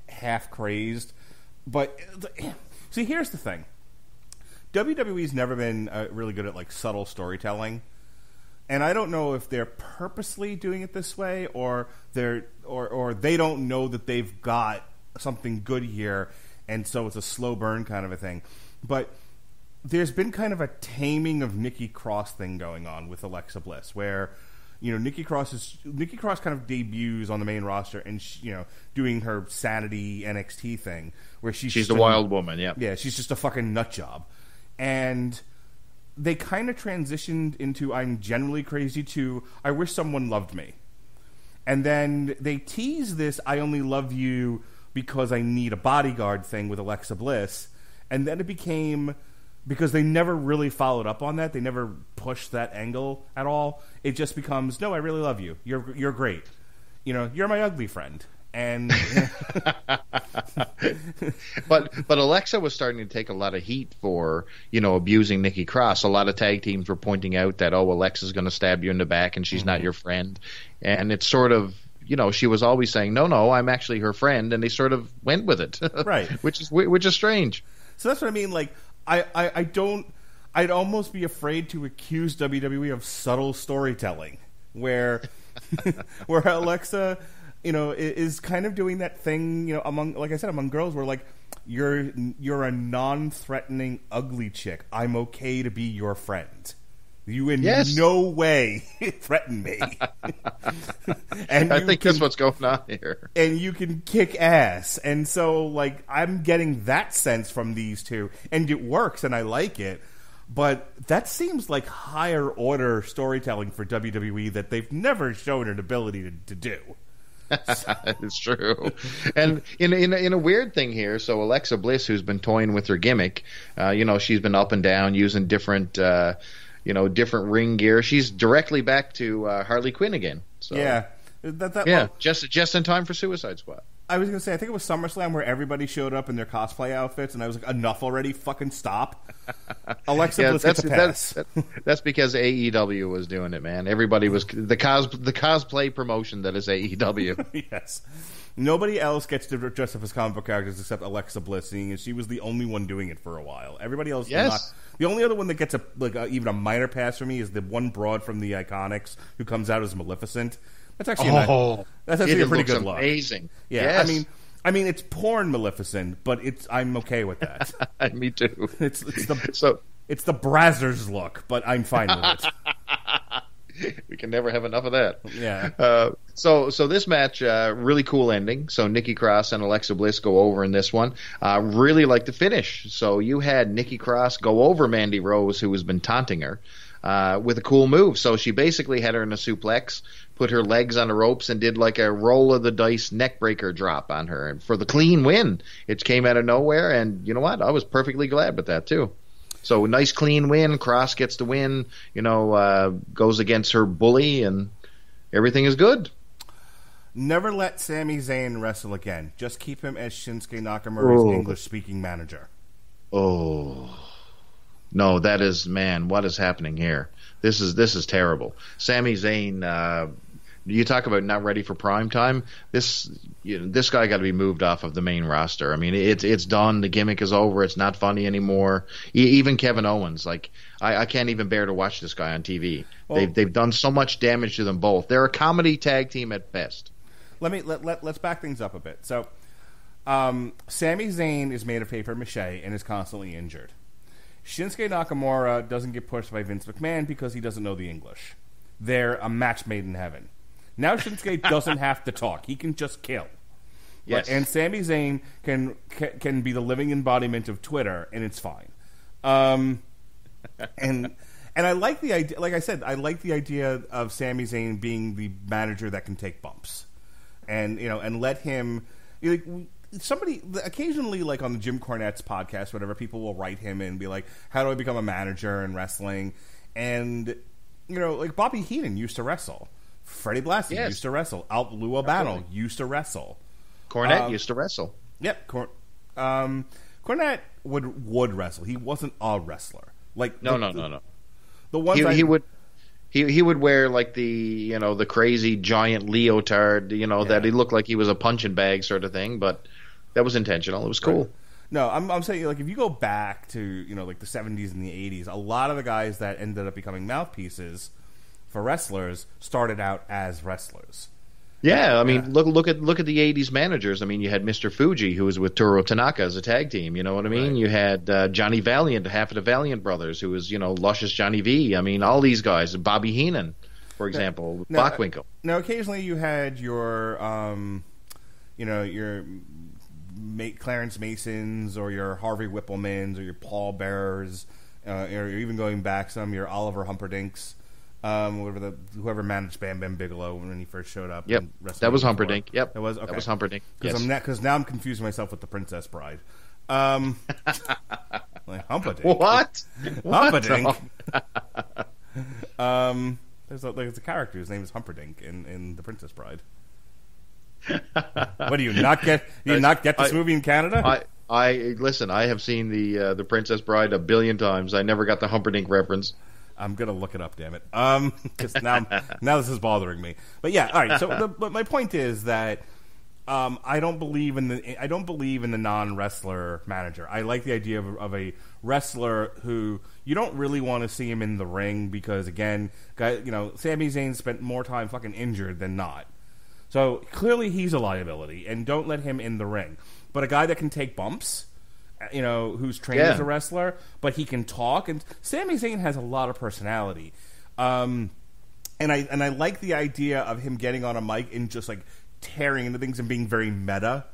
half crazed. But see, here's the thing: WWE's never been really good at like subtle storytelling, and I don't know if they're purposely doing it this way, or they don't know that they've got something good here, and so it's a slow burn kind of a thing. But there's been kind of a taming of Nikki Cross thing going on with Alexa Bliss, where Nikki Cross kind of debuts on the main roster, and doing her Sanity NXT thing, where she's the wild woman. Yeah, she's just a fucking nut job, and they kind of transitioned into I'm generally crazy to I wish someone loved me, and then they tease this I only love you because I need a bodyguard thing with Alexa Bliss, and then it became. Because they never really followed up on that, they never pushed that angle at all. It just becomes, no, I really love you. You're great. You're my ugly friend. And but Alexa was starting to take a lot of heat for abusing Nikki Cross. A lot of tag teams were pointing out that Alexa's going to stab you in the back and she's not your friend. And it's sort of she was always saying no, I'm actually her friend, and they sort of went with it, right? which is strange. So that's what I mean. Like I'd almost be afraid to accuse WWE of subtle storytelling, where where Alexa, is kind of doing that thing, among, like I said, among girls, where like you're a non-threatening ugly chick. I'm okay to be your friend. You in no way threaten me. And I think that's what's going on here. And you can kick ass. And so, like, I'm getting that sense from these two. And it works, and I like it. But that seems like higher order storytelling for WWE that they've never shown an ability to do. It's true. And in a weird thing here, so Alexa Bliss, who's been toying with her gimmick, she's been up and down using different different ring gear. She's directly back to Harley Quinn again. So, just in time for Suicide Squad. I was going to say, I think it was SummerSlam where everybody showed up in their cosplay outfits, and I was like, enough already, fucking stop. Alexa Bliss gets a pass. That's because AEW was doing it, man. Everybody was the cosplay promotion that is AEW. Yes. Nobody else gets to dress up as comic book characters except Alexa Bliss, seeing as she was the only one doing it for a while. Everybody else did not. The only other one that gets even a minor pass for me is the one broad from the Iconics who comes out as Maleficent. That's actually a pretty good look. Amazing. Yeah, yes. I mean, it's porn Maleficent, but I'm okay with that. Me too. It's the Brazzers look, but I'm fine with it. We can never have enough of that. Yeah. So this match, really cool ending. So Nikki Cross and Alexa Bliss go over in this one. Really like the finish. So you had Nikki Cross go over Mandy Rose, who has been taunting her, with a cool move. So she basically had her in a suplex, put her legs on the ropes, and did like a roll of the dice neck breaker drop on her, and for the clean win. It came out of nowhere, and you know what? I was perfectly glad with that too. So nice clean win. Cross gets the win. Goes against her bully, and everything is good. Never let Sami Zayn wrestle again. Just keep him as Shinsuke Nakamura's English-speaking manager. Oh. No, that is, man, what is happening here? This is terrible. Sami Zayn, you talk about not ready for prime time. This guy got to be moved off of the main roster. I mean, it's done. The gimmick is over. It's not funny anymore. Even Kevin Owens, like I can't even bear to watch this guy on TV. Well, they've done so much damage to them both. They're a comedy tag team at best. Let's back things up a bit. So, Sami Zayn is made of paper mache and is constantly injured. Shinsuke Nakamura doesn't get pushed by Vince McMahon because he doesn't know the English. They're a match made in heaven. Now Shinsuke doesn't have to talk. He can just kill. Yes. And Sami Zayn can be the living embodiment of Twitter, and it's fine. And I like the idea. Like I said, I like the idea of Sami Zayn being the manager that can take bumps, and let him. Somebody occasionally, like on the Jim Cornette's podcast, whatever, people will write him and be like, "How do I become a manager in wrestling?" And like Bobby Heenan used to wrestle, Freddie Blassie used to wrestle, Lou Albano used to wrestle, Cornette used to wrestle. Yep, Cornette would wrestle. He wasn't a wrestler. Like no. The ones He would wear like the crazy giant leotard, that he looked like he was a punching bag sort of thing, but that was intentional. It was cool. Right. No, I'm saying, like, if you go back to, like the 70s and the 80s, a lot of the guys that ended up becoming mouthpieces for wrestlers started out as wrestlers. Yeah, I mean, look at the '80s managers. I mean, you had Mr. Fuji, who was with Toru Tanaka as a tag team. You know what I mean? Right. You had Johnny Valiant, half of the Valiant brothers, who was luscious Johnny V. I mean, all these guys. Bobby Heenan, for example, Bockwinkel. Now, occasionally you had your, Clarence Masons or your Harvey Whipplemans or your Paul Bearers, or even going back some, your Oliver Humperdinks. Whoever managed Bam Bam Bigelow when he first showed up. Yep, that was Humperdinck. Yep, that was okay. That was Humperdinck. Yes. Because now I'm confusing myself with the Princess Bride. Like Humperdinck. What? Humperdinck. There's a character whose name is Humperdinck in the Princess Bride. What do you not get? Do you not get this movie in Canada? I listen. I have seen the Princess Bride a billion times. I never got the Humperdinck reference. I'm gonna look it up, damn it. Because now this is bothering me. But yeah, all right. So, but my point is that I don't believe in the non-wrestler manager. I like the idea of a wrestler who you don't really want to see him in the ring because, again, Sami Zayn spent more time fucking injured than not. So clearly he's a liability, and don't let him in the ring. But a guy that can take bumps. Who's trained as a wrestler, but he can talk. And Sami Zayn has a lot of personality, and I like the idea of him getting on a mic and just like tearing into things and being very meta,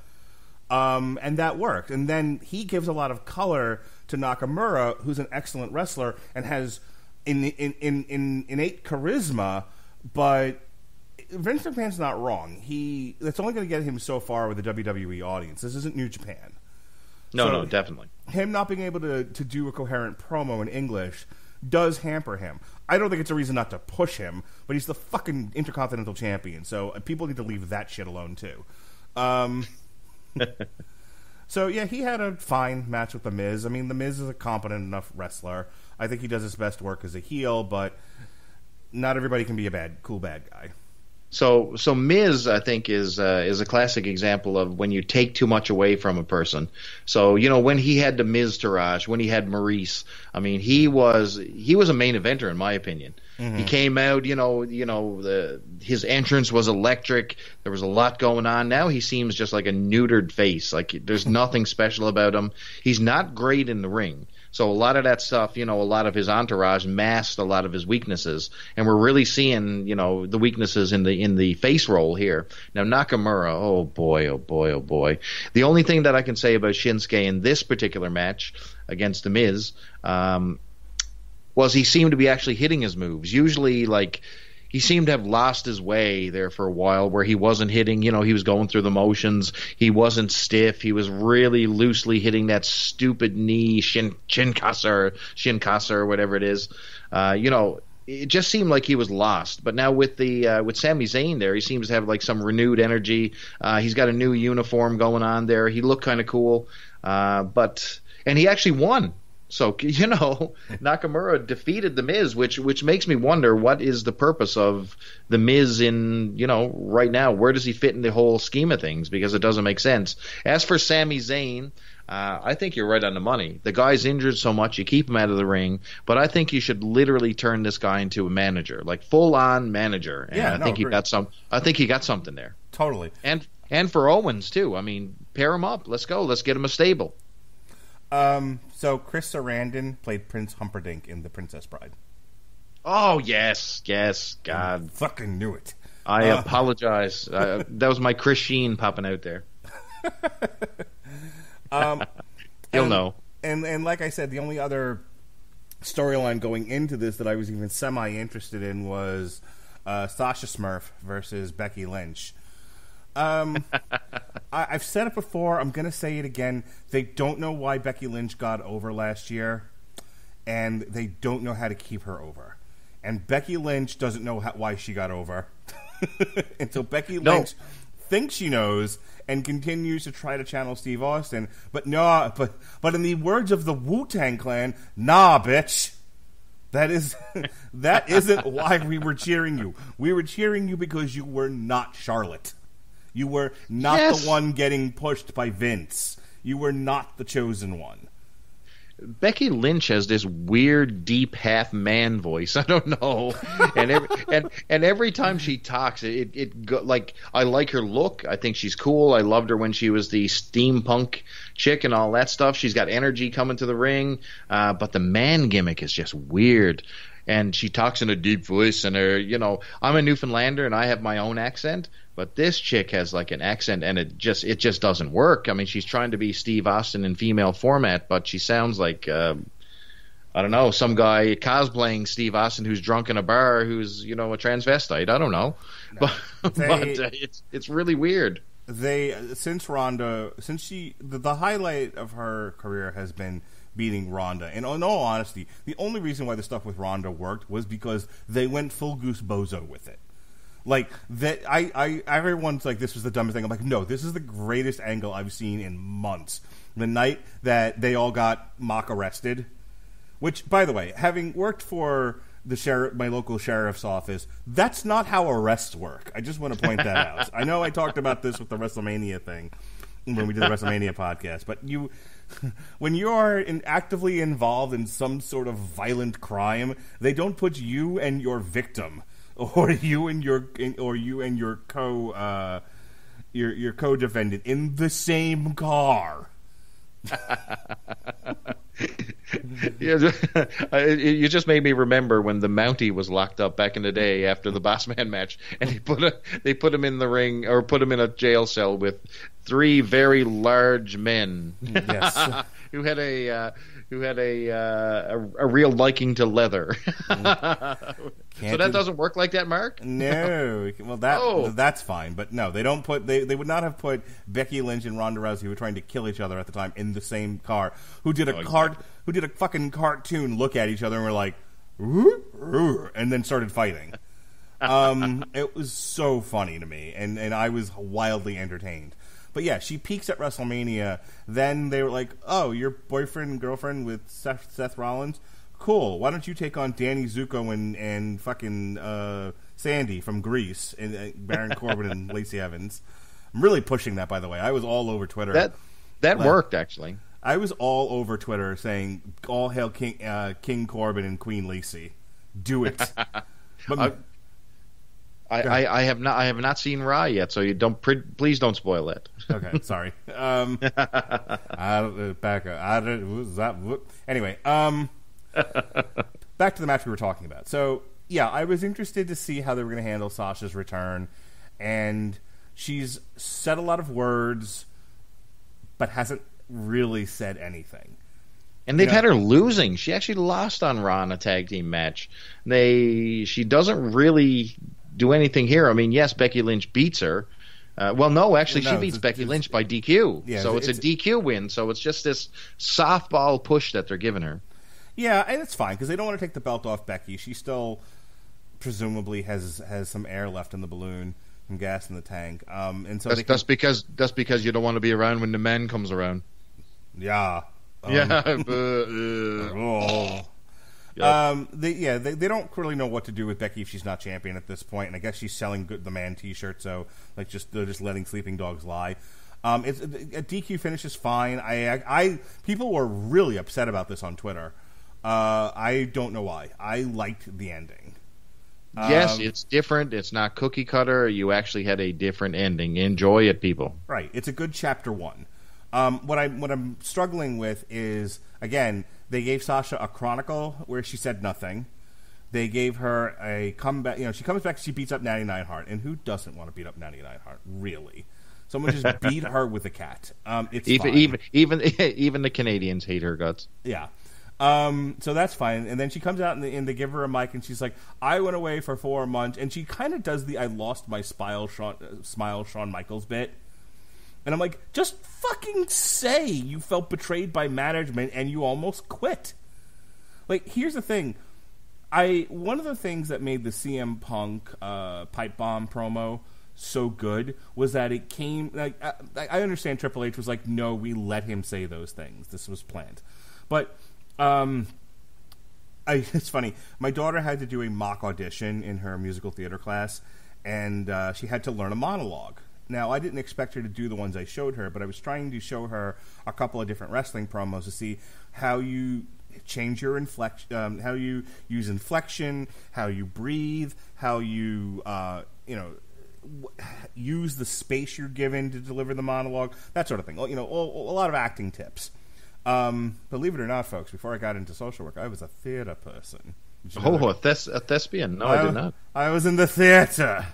and that worked. And then he gives a lot of color to Nakamura, who's an excellent wrestler and has innate charisma, but Vince McMahon's not wrong. That's only going to get him so far with the WWE audience. This isn't New Japan. No, definitely. Him not being able to do a coherent promo in English does hamper him. I don't think it's a reason not to push him, but he's the fucking Intercontinental Champion, so people need to leave that shit alone, too. So, yeah, he had a fine match with The Miz. I mean, The Miz is a competent enough wrestler. I think he does his best work as a heel, but not everybody can be a cool bad guy. So Miz, I think, is a classic example of when you take too much away from a person. So when he had the Miz Taraj, when he had Maurice, I mean, he was a main eventer in my opinion. Mm-hmm. He came out, his entrance was electric. There was a lot going on. Now he seems just like a neutered face. Like there's nothing special about him. He's not great in the ring. So a lot of that stuff, a lot of his entourage masked a lot of his weaknesses, and we're really seeing, the weaknesses in the face role here. Now Nakamura, oh boy. The only thing that I can say about Shinsuke in this particular match against The Miz was he seemed to be actually hitting his moves. Usually, like, he seemed to have lost his way there for a while where he wasn't hitting, he was going through the motions. He wasn't stiff. He was really loosely hitting that stupid knee, shinkasa or whatever it is. It just seemed like he was lost. But now with Sami Zayn there, he seems to have like some renewed energy. He's got a new uniform going on there. He looked kind of cool. And he actually won. So, Nakamura defeated The Miz, which makes me wonder what is the purpose of The Miz in, right now. Where does he fit in the whole scheme of things? Because it doesn't make sense. As for Sami Zayn, I think you're right on the money. The guy's injured so much, you keep him out of the ring. But I think you should literally turn this guy into a manager, like full-on manager. And I think he got something there. Totally. And for Owens, too. I mean, pair him up. Let's go. Let's get him a stable. So Chris Sarandon played Prince Humperdinck in The Princess Bride. Oh, yes, God. I fucking knew it. I apologize. That was my Chris Sheen popping out there. He'll know. And like I said, the only other storyline going into this that I was even semi-interested in was Sasha Smurf versus Becky Lynch. I've said it before. I'm going to say it again. They don't know why Becky Lynch got over last year, and they don't know how to keep her over. And Becky Lynch doesn't know why she got over until Becky Lynch thinks she knows and continues to try to channel Steve Austin. But no, but in the words of the Wu-Tang Clan, nah, bitch. That isn't why we were cheering you. We were cheering you because you were not Charlotte. You were not the one getting pushed by Vince. You were not the chosen one. Becky Lynch has this weird, deep, half man voice. I don't know, and every time she talks, like I like her look. I think she's cool. I loved her when she was the steampunk chick and all that stuff. She's got energy coming to the ring, but the man gimmick is just weird. And she talks in a deep voice, and I'm a Newfoundlander and I have my own accent, but this chick has like an accent, and it just doesn't work. I mean, she's trying to be Steve Austin in female format, but she sounds like I don't know, some guy cosplaying Steve Austin who's drunk in a bar, who's a transvestite. I don't know, no, but it's really weird. Since the highlight of her career has been beating Ronda. And in all honesty, the only reason why the stuff with Ronda worked was because they went full goose bozo with it. Like that, everyone's like, this was the dumbest thing. I'm like, no, this is the greatest angle I've seen in months. The night that they all got mock arrested, which, by the way, having worked for my local sheriff's office, that's not how arrests work. I just want to point that out. I know I talked about this with the WrestleMania thing when we did the WrestleMania podcast, but when you are actively involved in some sort of violent crime, they don't put you and your victim, or you and your co-defendant in the same car. You just made me remember when the Mountie was locked up back in the day after the Boss Man match, and they put him in the ring, or put him in a jail cell with three very large men. Yes. who had a real liking to leather. So that doesn't work like that, Mark? No. Well, that's fine. But no, they don't put. They would not have put Becky Lynch and Ronda Rousey, who were trying to kill each other at the time, in the same car. Who did a fucking cartoon look at each other and were like, and then started fighting. It was so funny to me, and I was wildly entertained. But yeah, she peaks at WrestleMania. Then they were like, "Oh, your boyfriend and girlfriend with Seth Rollins? Cool. Why don't you take on Danny Zuko and fucking Sandy from Greece and Baron Corbin and Lacey Evans?" I'm really pushing that, by the way. I was all over Twitter. That worked, actually. I was all over Twitter saying, "All hail King Corbin and Queen Lacey. Do it." But I have not seen Raw yet, so please don't spoil it. Okay, sorry. Anyway, back to the match we were talking about. So yeah, I was interested to see how they were going to handle Sasha's return, and she's said a lot of words, but hasn't really said anything. And they've had her losing. She actually lost on Raw in a tag team match. She doesn't really do anything here. I mean, yes, Becky Lynch beats her. She beats Becky Lynch by DQ. Yeah, so it's a DQ win. So it's just this softball push that they're giving her. Yeah, and it's fine because they don't want to take the belt off Becky. She still presumably has some air left in the balloon, some gas in the tank. And so that's because you don't want to be around when the man comes around. Yeah. Yep. They don't really know what to do with Becky if she's not champion at this point, and I guess she's selling the man T-shirt, so they're just letting sleeping dogs lie. A DQ finish is fine. People were really upset about this on Twitter. I don't know why. I liked the ending. Yes, it's different. It's not cookie cutter. You actually had a different ending. Enjoy it, people. Right. It's a good chapter 1. What I'm struggling with is, again, they gave Sasha a chronicle where she said nothing. They gave her a comeback. She comes back, she beats up Natty Neidhart, and who doesn't want to beat up Natty Neidhart? Really? Someone just beat her with a cat. It's fine. Even the Canadians hate her guts. Yeah. So that's fine. And then she comes out and they give her a mic, and she's like, "I went away for 4 months," and she kind of does the "I lost my smile Shawn Michaels" bit. And I'm like, just fucking say you felt betrayed by management and you almost quit. Like, here's the thing. One of the things that made the CM Punk pipe bomb promo so good was that it came... Like, I understand Triple H was like, no, we let him say those things. This was planned. But It's funny. My daughter had to do a mock audition in her musical theater class, and she had to learn a monologue. Now, I didn't expect her to do the ones I showed her, but I was trying to show her a couple of different wrestling promos to see how you change your inflection, how you use inflection, how you breathe, how you, use the space you're given to deliver the monologue, that sort of thing. You know, a lot of acting tips. Believe it or not, folks, before I got into social work, I was a theater person. Oh, a thespian? No, I did not. I was in the theater.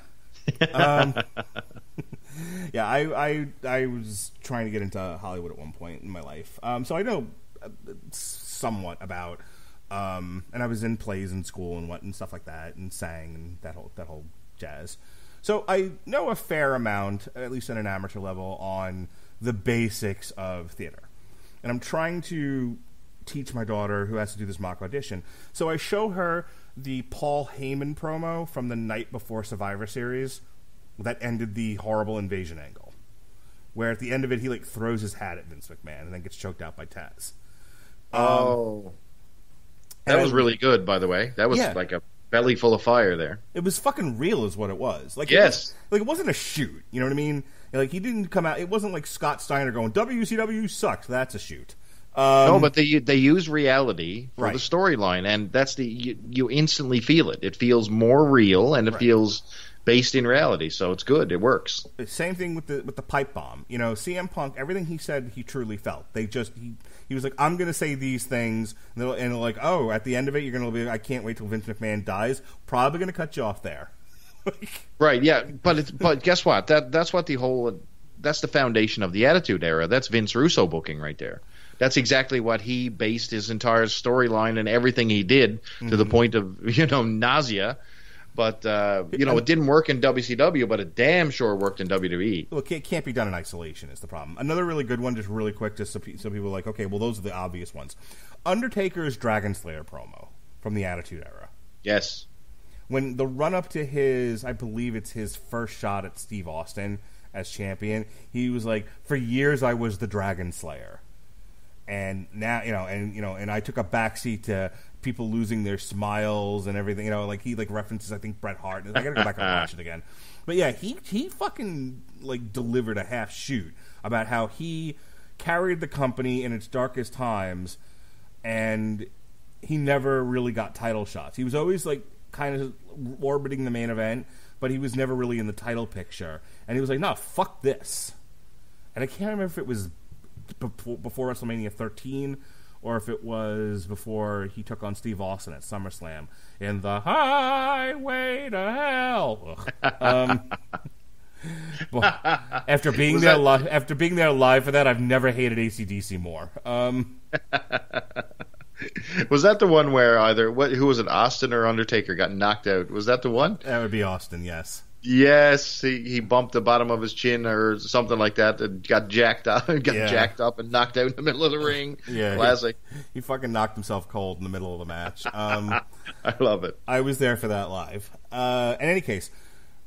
Yeah, I was trying to get into Hollywood at one point in my life, so I know somewhat about, and I was in plays in school and stuff like that, and sang and that whole jazz. So I know a fair amount, at least at an amateur level, on the basics of theater, and I'm trying to teach my daughter, who has to do this mock audition. So I show her the Paul Heyman promo from the night before Survivor Series that ended the horrible invasion angle, where at the end of it he like throws his hat at Vince McMahon and then gets choked out by Taz. That was really good, by the way. That was like a belly full of fire there. It was fucking real, is what it was. Like, yes, it wasn't a shoot. You know what I mean? Like, he didn't come out. It wasn't like Scott Steiner going, "WCW sucks." That's a shoot. No, but they use reality for the storyline, and that's you instantly feel it. It feels more real, and it feels based in reality, so it's good. It works. Same thing with the pipe bomb. You know, CM Punk, everything he said, he truly felt. He was like, I'm going to say these things, and like, oh, at the end of it, you're going to be, I can't wait till Vince McMahon dies. Probably going to cut you off there. Right? Yeah, but guess what? That's the foundation of the Attitude Era. That's Vince Russo booking right there. That's exactly what he based his entire storyline and everything he did to the point of nausea. But, it didn't work in WCW, but it damn sure worked in WWE. Well, it can't be done in isolation is the problem. Another really good one, just really quick, just so people are like, okay, well, those are the obvious ones. Undertaker's Dragon Slayer promo from the Attitude Era. Yes. When the run-up to I believe it's his first shot at Steve Austin as champion, he was like, for years I was the Dragon Slayer. And now, and I took a backseat to people losing their smiles and everything. Like he references, I think, Bret Hart. I gotta go back and watch it again. But yeah, he fucking delivered a half shoot about how he carried the company in its darkest times, and he never really got title shots. He was always kind of orbiting the main event, but he was never really in the title picture. And he was like, "No, fuck this." And I can't remember if it was before WrestleMania 13 or if it was before he took on Steve Austin at SummerSlam in the Highway to Hell. After being there live for that, I've never hated AC/DC more. Was that the one where who was it, Austin or Undertaker got knocked out? Was that the one? That would be Austin, yes. Yes, he bumped the bottom of his chin or something like that and got jacked up and knocked out in the middle of the ring. Yeah, classic. He fucking knocked himself cold in the middle of the match. I love it. I was there for that live. In any case,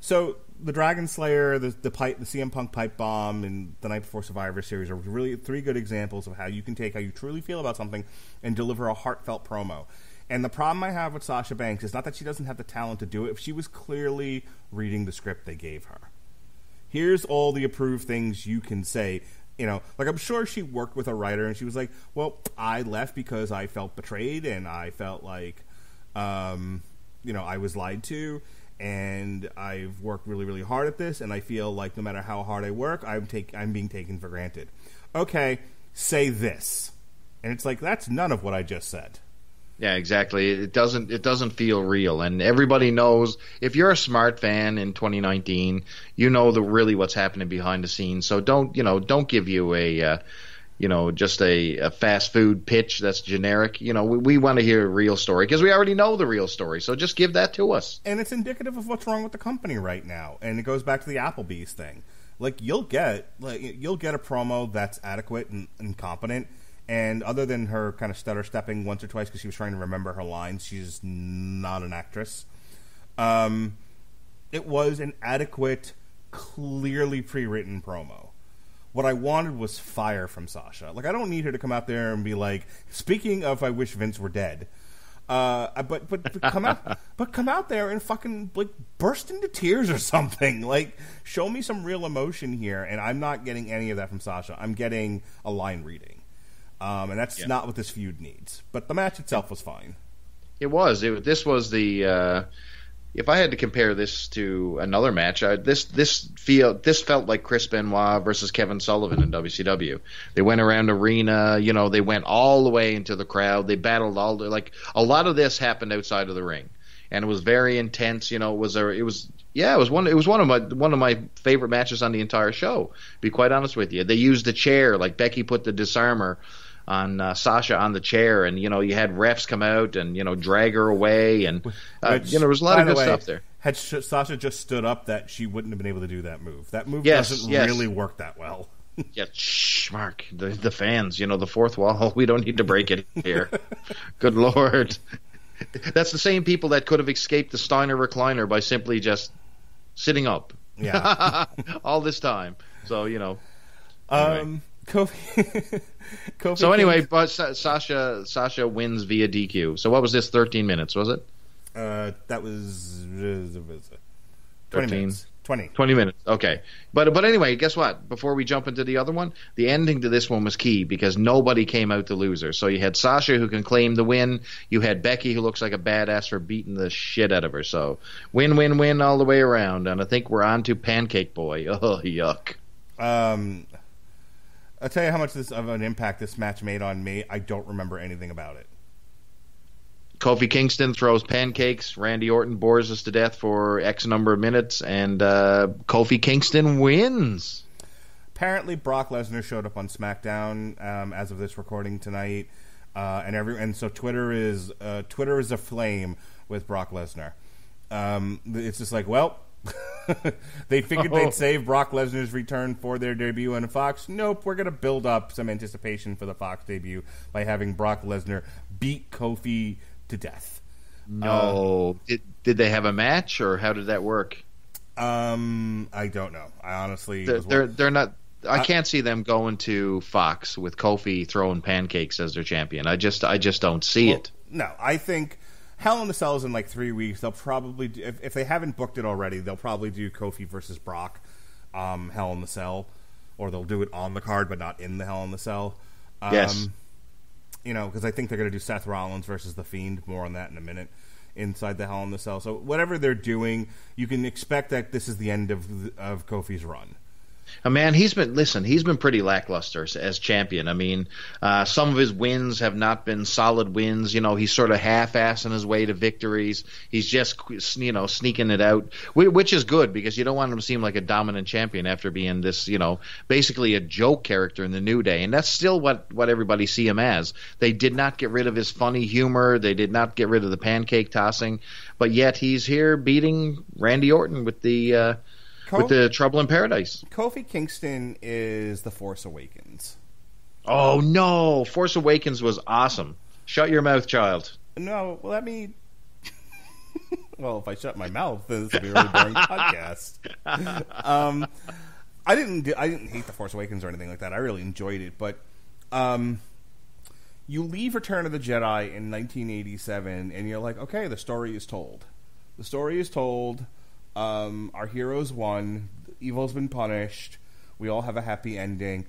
so the Dragon Slayer, the CM Punk pipe bomb, and the night before Survivor Series are really three good examples of how you can take how you truly feel about something and deliver a heartfelt promo. And the problem I have with Sasha Banks is not that she doesn't have the talent to do it. If she was clearly reading the script they gave her. Here's all the approved things you can say. I'm sure she worked with a writer and she was like, well, I left because I felt betrayed and I felt like, I was lied to, and I've worked really, really hard at this, and I feel like no matter how hard I work, I'm being taken for granted. Okay, say this. And it's like, that's none of what I just said. Yeah, exactly. It doesn't feel real, and everybody knows. If you're a smart fan in 2019, you know really what's happening behind the scenes. So don't give you a just a fast food pitch that's generic. We want to hear a real story because we already know the real story. So just give that to us. And it's indicative of what's wrong with the company right now. And it goes back to the Applebee's thing. You'll get a promo that's adequate and competent. And other than her kind of stutter-stepping once or twice because she was trying to remember her lines, she's not an actress. It was an adequate, clearly pre-written promo. What I wanted was fire from Sasha. I don't need her to come out there and be like, speaking of I wish Vince were dead, But come out there and fucking like burst into tears or something. Like, show me some real emotion here. And I'm not getting any of that from Sasha. I'm getting a line reading, and that's not what this feud needs. But the match itself was fine. It was. This was the. If I had to compare this to another match, this felt like Chris Benoit versus Kevin Sullivan in WCW. They went around arena, they went all the way into the crowd. They battled a lot of this happened outside of the ring, and it was very intense. It was one of my favorite matches on the entire show. To be quite honest with you, they used the chair, like Becky put the disarmer on Sasha on the chair, and you had refs come out and drag her away, and there was a lot of good stuff there. Had Sasha just stood up, that she wouldn't have been able to do that move. That move doesn't really work that well. Yeah, shh, Mark. The fans, the fourth wall. We don't need to break it here. Good Lord. That's the same people that could have escaped the Steiner recliner by simply just sitting up. Yeah. All this time. So anyway. Kofi. So anyway, but Sasha wins via DQ. So what was this? 13 minutes, was it? That was 20 minutes. 20 minutes. Okay, but anyway, guess what? Before we jump into the other one, the ending to this one was key because nobody came out the loser. So you had Sasha, who can claim the win. You had Becky, who looks like a badass for beating the shit out of her. So win all the way around. And I think we're on to Pancake Boy. Oh, yuck. I'll tell you how much of an impact this match made on me. I don't remember anything about it. Kofi Kingston throws pancakes. Randy Orton bores us to death for X number of minutes, and Kofi Kingston wins. Apparently, Brock Lesnar showed up on SmackDown as of this recording tonight, and so Twitter is aflame with Brock Lesnar. It's just like, well. They figured they'd save Brock Lesnar's return for their debut on Fox. Nope, we're going to build up some anticipation for the Fox debut by having Brock Lesnar beat Kofi to death. No. Did they have a match, or how did that work? I don't know. I honestly... They're not... I can't see them going to Fox with Kofi throwing pancakes as their champion. I just don't see it. No, I think... Hell in the Cell is in like 3 weeks. They'll probably do, if they haven't booked it already, they'll probably do Kofi versus Brock, Hell in the Cell, or they'll do it on the card but not in the Hell in the Cell. Yes, because I think they're going to do Seth Rollins versus the Fiend. More on that in a minute. Inside the Hell in the Cell. So whatever they're doing, you can expect that this is the end of Kofi's run. Man, he's been pretty lackluster as champion. I mean, some of his wins have not been solid wins. He's sort of half-assing his way to victories. He's just, sneaking it out, which is good because you don't want him to seem like a dominant champion after being this, basically a joke character in the New Day. And that's still what everybody see him as. They did not get rid of his funny humor. They did not get rid of the pancake tossing. But yet he's here beating Randy Orton with the Trouble in Paradise. Kofi Kingston is the Force Awakens. Oh, no. Force Awakens was awesome. Shut your mouth, child. No, well, well, if I shut my mouth, then this will be a really boring podcast. I didn't hate the Force Awakens or anything like that. I really enjoyed it, but you leave Return of the Jedi in 1987, and you're like, okay, the story is told. The story is told. Our heroes won. Evil's been punished. We all have a happy ending.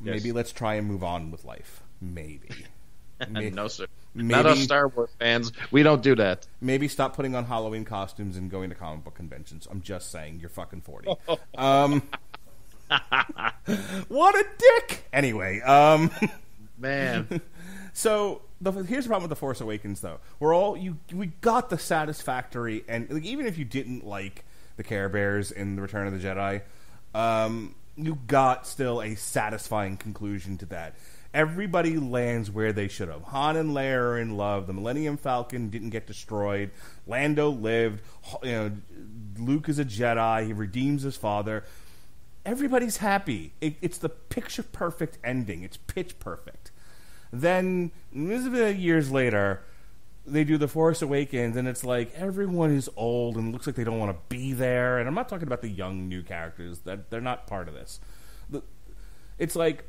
Yes. Maybe let's try and move on with life. Maybe. No, sir. Not us Star Wars fans. We don't do that. Maybe stop putting on Halloween costumes and going to comic book conventions. I'm just saying. You're fucking 40. What a dick! Anyway. Man. So... here's the problem with The Force Awakens, though. We got the satisfactory, and even if you didn't like the Care Bears in The Return of the Jedi, you got still a satisfying conclusion to that. Everybody lands where they should have. Han and Leia are in love. The Millennium Falcon didn't get destroyed. Lando lived. Luke is a Jedi. He redeems his father. Everybody's happy. It's the picture-perfect ending. It's pitch perfect. Then, years later, they do The Force Awakens, and it's like everyone is old and looks like they don't want to be there. And I'm not talking about the young, new characters. They're not part of this. It's like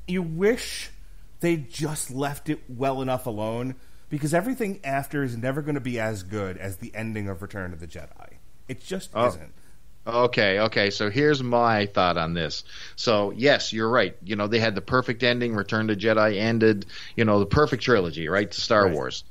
you wish they just left it well enough alone, because everything after is never going to be as good as the ending of Return of the Jedi. It just isn't. Okay. So here's my thought on this. So yes, you're right. They had the perfect ending. Return to Jedi ended. The perfect trilogy, right? To Star Wars.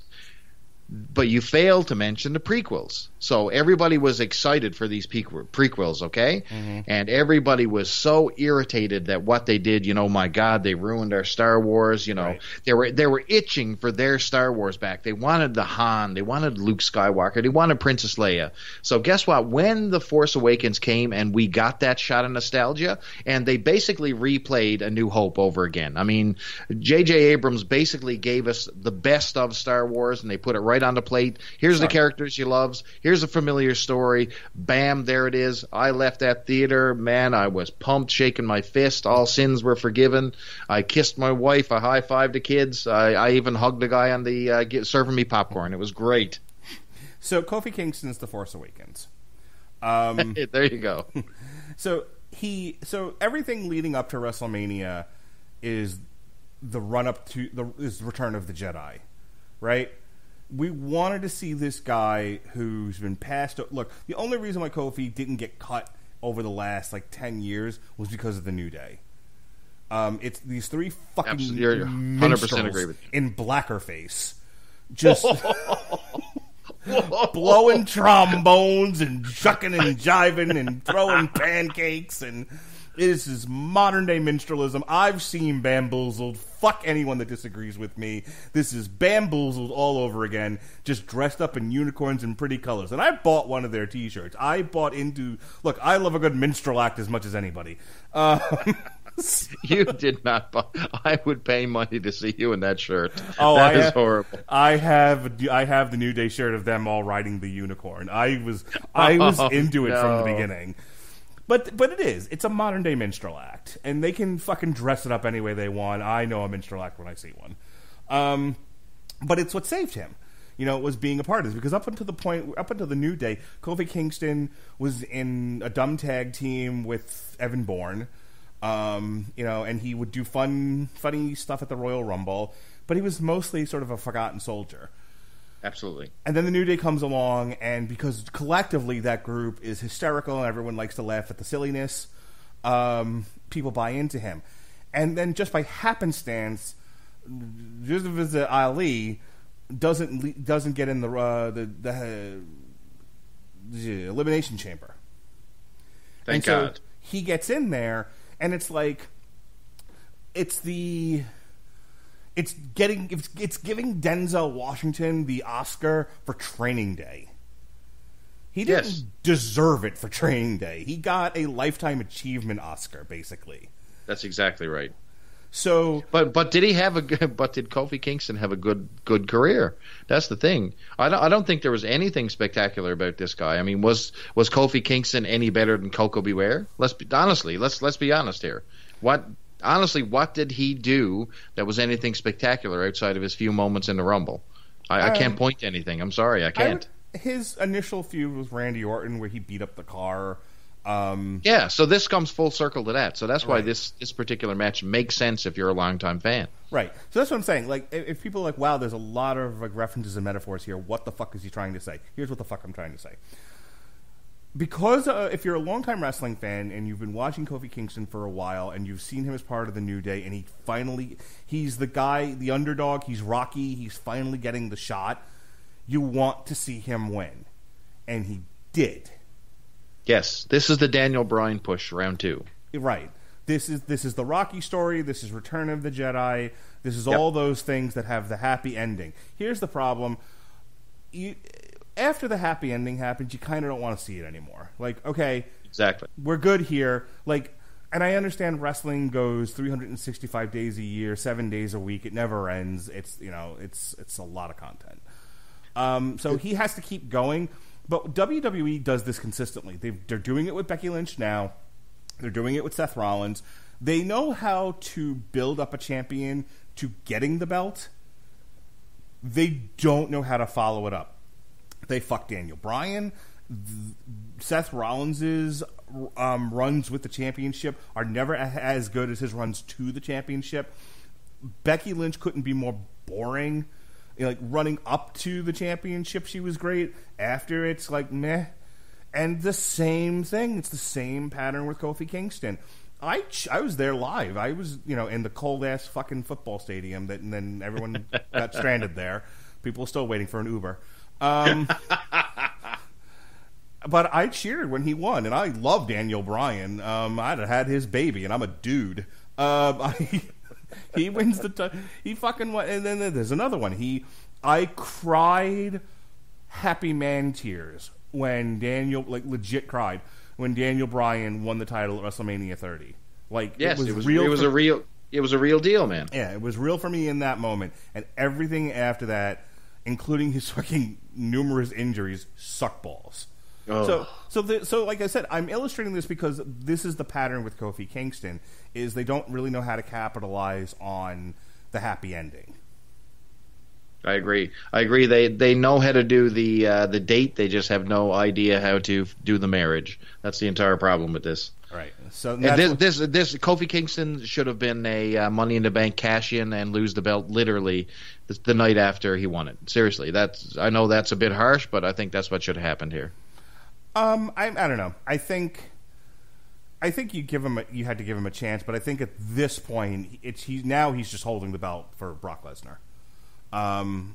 But you failed to mention the prequels. So everybody was excited for these prequels, okay? Mm-hmm. And everybody was so irritated that what they did, my God, they ruined our Star Wars. They were itching for their Star Wars back. They wanted the Han, they wanted Luke Skywalker, they wanted Princess Leia. So guess what? When The Force Awakens came and we got that shot of nostalgia, and they basically replayed A New Hope over again. I mean, J.J. Abrams basically gave us the best of Star Wars, and they put it right on the plate. Here's the characters you loves. Here's a familiar story. Bam, there it is. I left that theater. Man, I was pumped, shaking my fist. All sins were forgiven. I kissed my wife. I high-fived the kids. I even hugged the guy on the serving me popcorn. It was great. So Kofi Kingston's The Force Awakens. There you go. So everything leading up to WrestleMania is the run-up to is Return of the Jedi, right? We wanted to see this guy who's been passed. Look, the only reason why Kofi didn't get cut over the last 10 years was because of the New Day. It's these three fucking 100% agree with you. In blackerface, just blowing trombones and shucking and jiving and throwing pancakes, and this is modern day minstralism. I've seen Bamboozled. Fuck anyone that disagrees with me. This is Bamboozled all over again, just dressed up in unicorns and pretty colors. And I bought one of their T-shirts. I bought into... Look, I love a good minstrel act as much as anybody. You did not buy... I would pay money to see you in that shirt. Oh, that is horrible. I have the New Day shirt of them all riding the unicorn. I was into it from the beginning. But it is. It's a modern day minstrel act, and they can fucking dress it up any way they want. I know a minstrel act when I see one. But it's what saved him. It was being a part of this, because up until the New Day, Kofi Kingston was in a dumb tag team with Evan Bourne, and he would do funny stuff at the Royal Rumble, but he was mostly sort of a forgotten soldier. Absolutely. And then the New Day comes along, and because collectively that group is hysterical and everyone likes to laugh at the silliness, people buy into him. And then just by happenstance, Joseph Ali doesn't get in the Elimination Chamber. Thank God. So he gets in there, and it's giving Denzel Washington the Oscar for Training Day. He didn't deserve it for Training Day. He got a Lifetime Achievement Oscar, basically. That's exactly right. So, but did Kofi Kingston have a good career? That's the thing. I don't think there was anything spectacular about this guy. I mean, was Kofi Kingston any better than Coco Beware? Let's be honest here. What did he do that was anything spectacular outside of his few moments in the Rumble? I can't point to anything. I'm sorry, I can't. His initial feud with Randy Orton, where he beat up the car. So this comes full circle to that. So that's why this particular match makes sense if you're a longtime fan. Right. So that's what I'm saying. If people are like, wow, there's a lot of references and metaphors here, what the fuck is he trying to say? Here's what the fuck I'm trying to say. Because if you're a longtime wrestling fan and you've been watching Kofi Kingston for a while and you've seen him as part of the New Day, and he's the guy, the underdog, he's Rocky, he's finally getting the shot, you want to see him win. And he did. Yes, this is the Daniel Bryan push, round 2. Right. This is the Rocky story, this is Return of the Jedi, this is all those things that have the happy ending. Here's the problem. After the happy ending happens, you kind of don't want to see it anymore. Okay, exactly, we're good here. And I understand wrestling goes 365 days a year, 7 days a week. It never ends. It's it's a lot of content. So he has to keep going. But WWE does this consistently. They're doing it with Becky Lynch now. They're doing it with Seth Rollins. They know how to build up a champion to getting the belt. They don't know how to follow it up. They fucked Daniel Bryan. Seth Rollins's runs with the championship are never as good as his runs to the championship. Becky Lynch couldn't be more boring. You know, like running up to the championship, she was great. After, it's like meh. And the same thing. It's the same pattern with Kofi Kingston. I was there live. I was, in the cold ass fucking football stadium and then everyone got stranded there. People still waiting for an Uber. But I cheered when he won, and I love Daniel Bryan. I'd have had his baby, and I'm a dude. He wins he fucking won, and then there's another one. I cried happy man tears when legit cried when Daniel Bryan won the title at WrestleMania 30. Like, yes, it was real. It was a real deal, man. Yeah, it was real for me in that moment, and everything after that, including his fucking numerous injuries, suck balls. Oh. So like I said, I'm illustrating this because this is the pattern with Kofi Kingston, is they don't really know how to capitalize on the happy ending. I agree. They know how to do the date. They just have no idea how to do the marriage. That's the entire problem with this. Right. So this Kofi Kingston should have been a Money in the Bank cash in and lose the belt literally the night after he won it. Seriously, I know that's a bit harsh, but I think that's what should have happened here. I don't know. I think you had to give him a chance, but I think at this point he's just holding the belt for Brock Lesnar,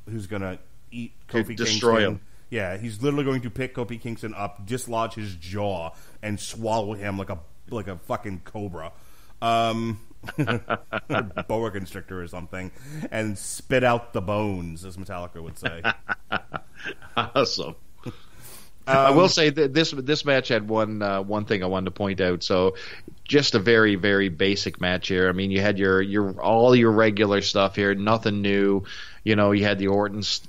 who's gonna eat Kofi destroy Kingston. Him. Yeah, he's literally going to pick Kofi Kingston up, dislodge his jaw, and swallow him like a fucking cobra, a boa constrictor or something, and spit out the bones, as Metallica would say. Awesome. I will say that this match had one thing I wanted to point out. So, just a very, very basic match here. I mean, you had your all your regular stuff here, nothing new. You had the Orton's,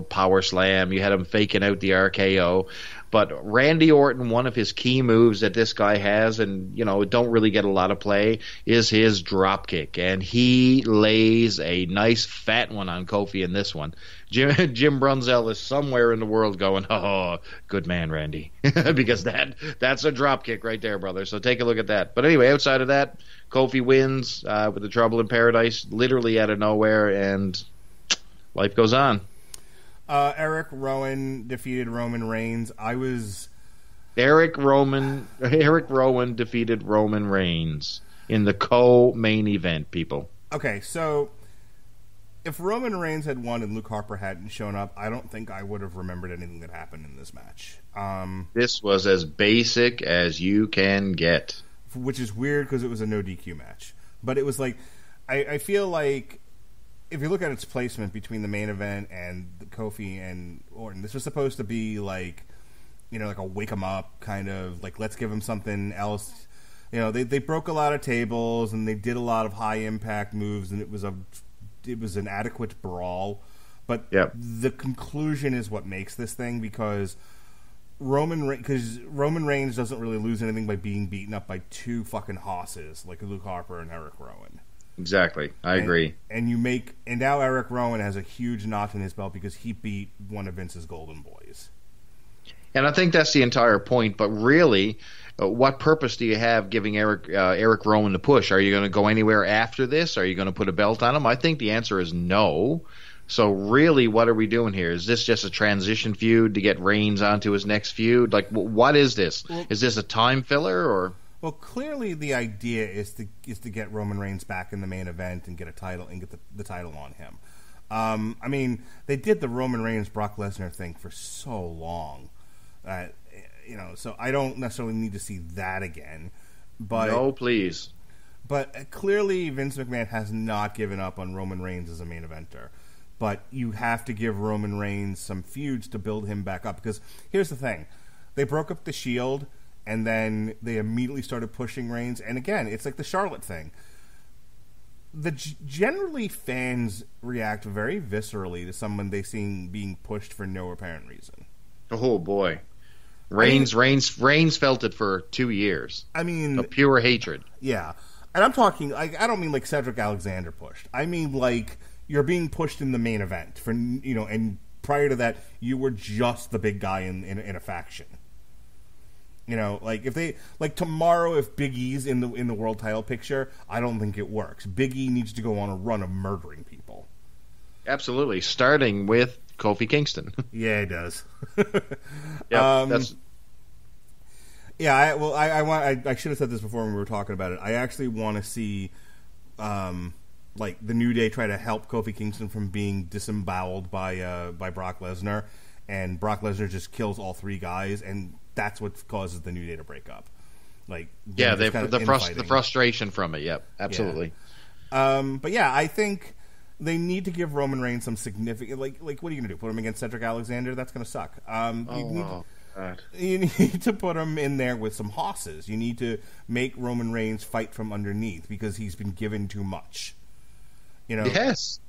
power slam. You had him faking out the RKO. But Randy Orton, one of his key moves that this guy has, and don't really get a lot of play, is his drop kick, and he lays a nice fat one on Kofi in this one. Jim Brunzell is somewhere in the world going, "Oh, good man, Randy," because that's a drop kick right there, brother. So take a look at that. But anyway, outside of that, Kofi wins with the Trouble in Paradise, literally out of nowhere, and life goes on. Eric Rowan defeated Roman Reigns. Eric Rowan defeated Roman Reigns in the co-main event, people. Okay, so if Roman Reigns had won and Luke Harper hadn't shown up, I don't think I would have remembered anything that happened in this match. This was as basic as you can get. Which is weird because it was a no DQ match. But it was like, I feel like if you look at its placement between the main event and the Kofi and Orton, this was supposed to be like, like a wake 'em up kind of, like, let's give him something else. They broke a lot of tables and they did a lot of high impact moves, and it was an adequate brawl. But the conclusion is what makes this thing, because Roman Reigns doesn't really lose anything by being beaten up by two fucking hosses like Luke Harper and Eric Rowan. Exactly. I agree. And now Eric Rowan has a huge notch in his belt because he beat one of Vince's golden boys. And I think that's the entire point. But really, what purpose do you have giving Eric Rowan the push? Are you going to go anywhere after this? Are you going to put a belt on him? I think the answer is no. So really, what are we doing here? Is this just a transition feud to get Reigns onto his next feud? Like, what is this? Well, is this a time filler or? Well, clearly the idea is to get Roman Reigns back in the main event and get a title and get the title on him. I mean, they did the Roman Reigns Brock Lesnar thing for so long, so I don't necessarily need to see that again. But no, please. But clearly Vince McMahon has not given up on Roman Reigns as a main eventer. But you have to give Roman Reigns some feuds to build him back up. Because here's the thing. They broke up the Shield, and then they immediately started pushing Reigns. And again, it's like the Charlotte thing. Generally, fans react very viscerally to someone they see being pushed for no apparent reason. Oh, boy. Reigns felt it for 2 years. I mean, of pure hatred. Yeah. And I'm talking, I don't mean like Cedric Alexander pushed. I mean like you're being pushed in the main event for, and prior to that, you were just the big guy in a faction. Like if they tomorrow, if Big E's in the world title picture, I don't think it works. Big E needs to go on a run of murdering people. Absolutely, starting with Kofi Kingston. Yeah, it does. Yeah, that's Yeah, I should have said this before when we were talking about it. I actually want to see, like the New Day try to help Kofi Kingston from being disemboweled by Brock Lesnar, and Brock Lesnar just kills all three guys, and that's what causes the New Day to break up. Like, yeah, the frustration from it. Yep, absolutely. Yeah. But yeah, I think they need to give Roman Reigns some significant, like what are you going to do? Put him against Cedric Alexander? That's going to suck. You need to put him in there with some hosses. You need to make Roman Reigns fight from underneath because he's been given too much. You know? Yes.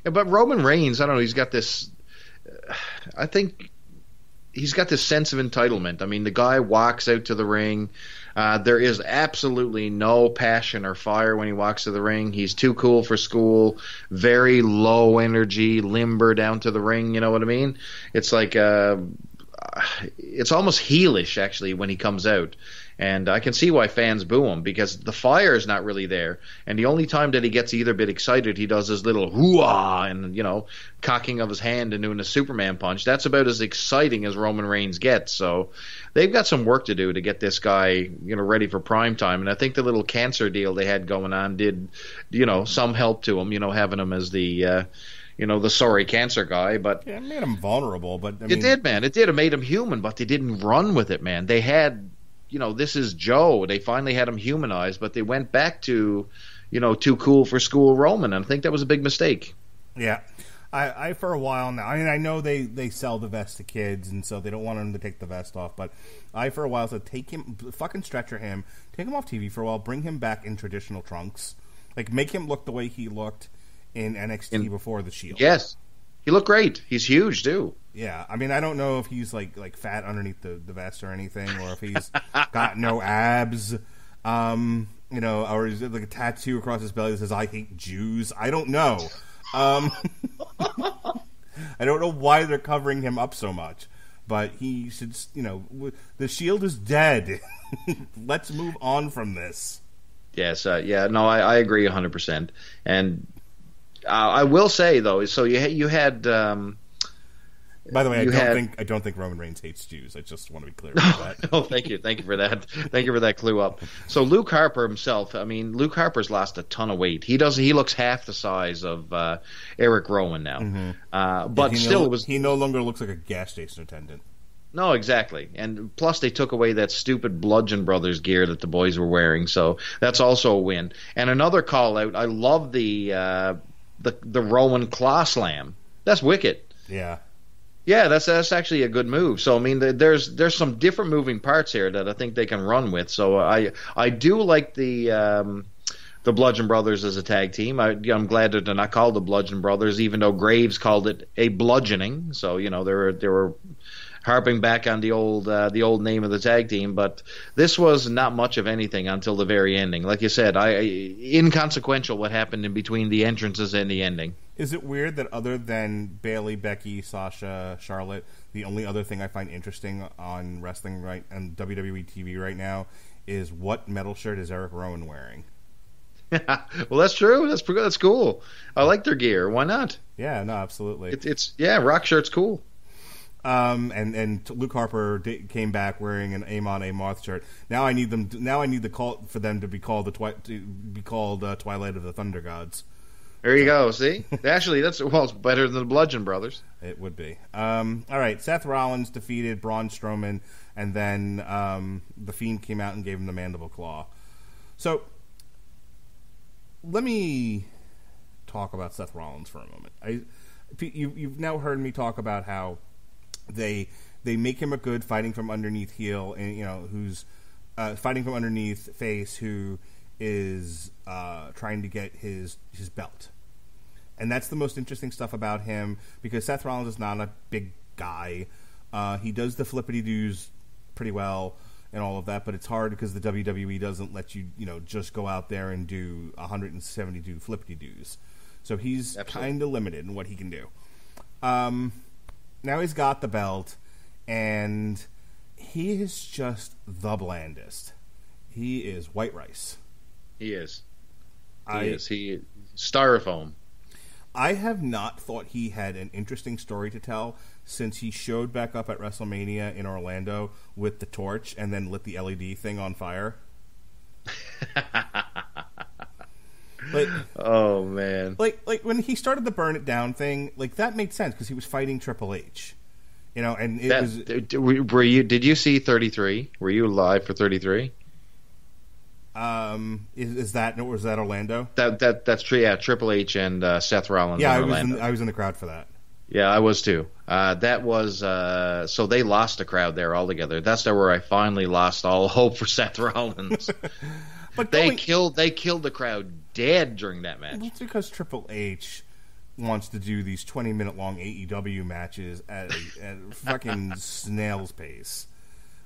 Yeah, but Roman Reigns, I don't know, he's got this. I think he's got this sense of entitlement. I mean, the guy walks out to the ring. There is absolutely no passion or fire when he walks to the ring. He's too cool for school, very low energy, limber down to the ring. You know what I mean? It's like it's almost heelish, actually, when he comes out. And I can see why fans boo him, because the fire is not really there. And the only time that he gets either bit excited, he does his little hoo-ah and, cocking of his hand and doing a Superman punch. That's about as exciting as Roman Reigns gets. So they've got some work to do to get this guy, ready for prime time. And I think the little cancer deal they had going on did, some help to him, having him as the the sorry cancer guy. But yeah, it made him vulnerable. But it did, man. It did. It made him human, but they didn't run with it, man. They had, this is Joe. They finally had him humanized, but they went back to, too cool for school Roman. And I think that was a big mistake. Yeah. I for a while now, I know they sell the vest to kids, and so they don't want him to take the vest off, but I for a while said, take him, fucking stretcher him, take him off TV for a while, bring him back in traditional trunks. Like, make him look the way he looked in NXT before the Shield. Yes. He looked great. He's huge, too. Yeah. I mean, I don't know if he's, like fat underneath the vest or anything, or if he's got no abs, or is it like a tattoo across his belly that says, I hate Jews? I don't know. I don't know why they're covering him up so much, but he should, the Shield is dead. Let's move on from this. Yes, I agree 100%. And I will say, though, so you had. By the way, I don't think Roman Reigns hates Jews. I just want to be clear about that. Oh, thank you for that. Thank you for that clue up. So Luke Harper himself, Luke Harper's lost a ton of weight. He looks half the size of Eric Rowan now. Mm-hmm. But he no longer looks like a gas station attendant. No, exactly. And plus they took away that stupid Bludgeon Brothers gear that the boys were wearing, so that's also a win. And another call out, I love the Rowan Claw Slam. That's wicked. Yeah. Yeah, that's actually a good move. So there's some different moving parts here that I think they can run with. So I do like the Bludgeon Brothers as a tag team. I'm glad that they're not called the Bludgeon Brothers, even though Graves called it a bludgeoning. So they were harping back on the old name of the tag team. But this was not much of anything until the very ending. Like you said, inconsequential what happened in between the entrances and the ending. Is it weird that other than Bayley, Becky, Sasha, Charlotte, the only other thing I find interesting on wrestling and WWE TV right now is what metal shirt is Eric Rowan wearing? Well, that's true. That's cool. I like their gear. Why not? Yeah, no, absolutely. Rock shirt's cool. And Luke Harper came back wearing an Amon Amarth shirt. Now I need the call for them to be called Twilight of the Thunder Gods. There you go. See, actually, it's better than the Bludgeon Brothers. It would be. All right, Seth Rollins defeated Braun Strowman, and then the Fiend came out and gave him the Mandible Claw. So let me talk about Seth Rollins for a moment. You've now heard me talk about how they make him a good fighting from underneath heel, and who's fighting from underneath face, who is trying to get his belt. And that's the most interesting stuff about him, because Seth Rollins is not a big guy. He does the flippity-doos pretty well and all of that, but it's hard because the WWE doesn't let you, just go out there and do 172 flippity-doos. So he's kind of limited in what he can do. Now he's got the belt, and he is just the blandest. He is white rice. He is. He is styrofoam. I have not thought he had an interesting story to tell since he showed back up at WrestleMania in Orlando with the torch and then lit the LED thing on fire. Oh man! Like when he started the burn it down thing, like that made sense because he was fighting Triple H, and were you? Did you see 33? Were you live for 33? Was that Orlando? That's true. Yeah, Triple H and Seth Rollins. Yeah, in I was in the crowd for that. Yeah, I was too. That was so they lost the crowd there altogether. That's where I finally lost all hope for Seth Rollins. But they killed the crowd dead during that match. It's because Triple H wants to do these 20-minute long AEW matches at a fucking snail's pace.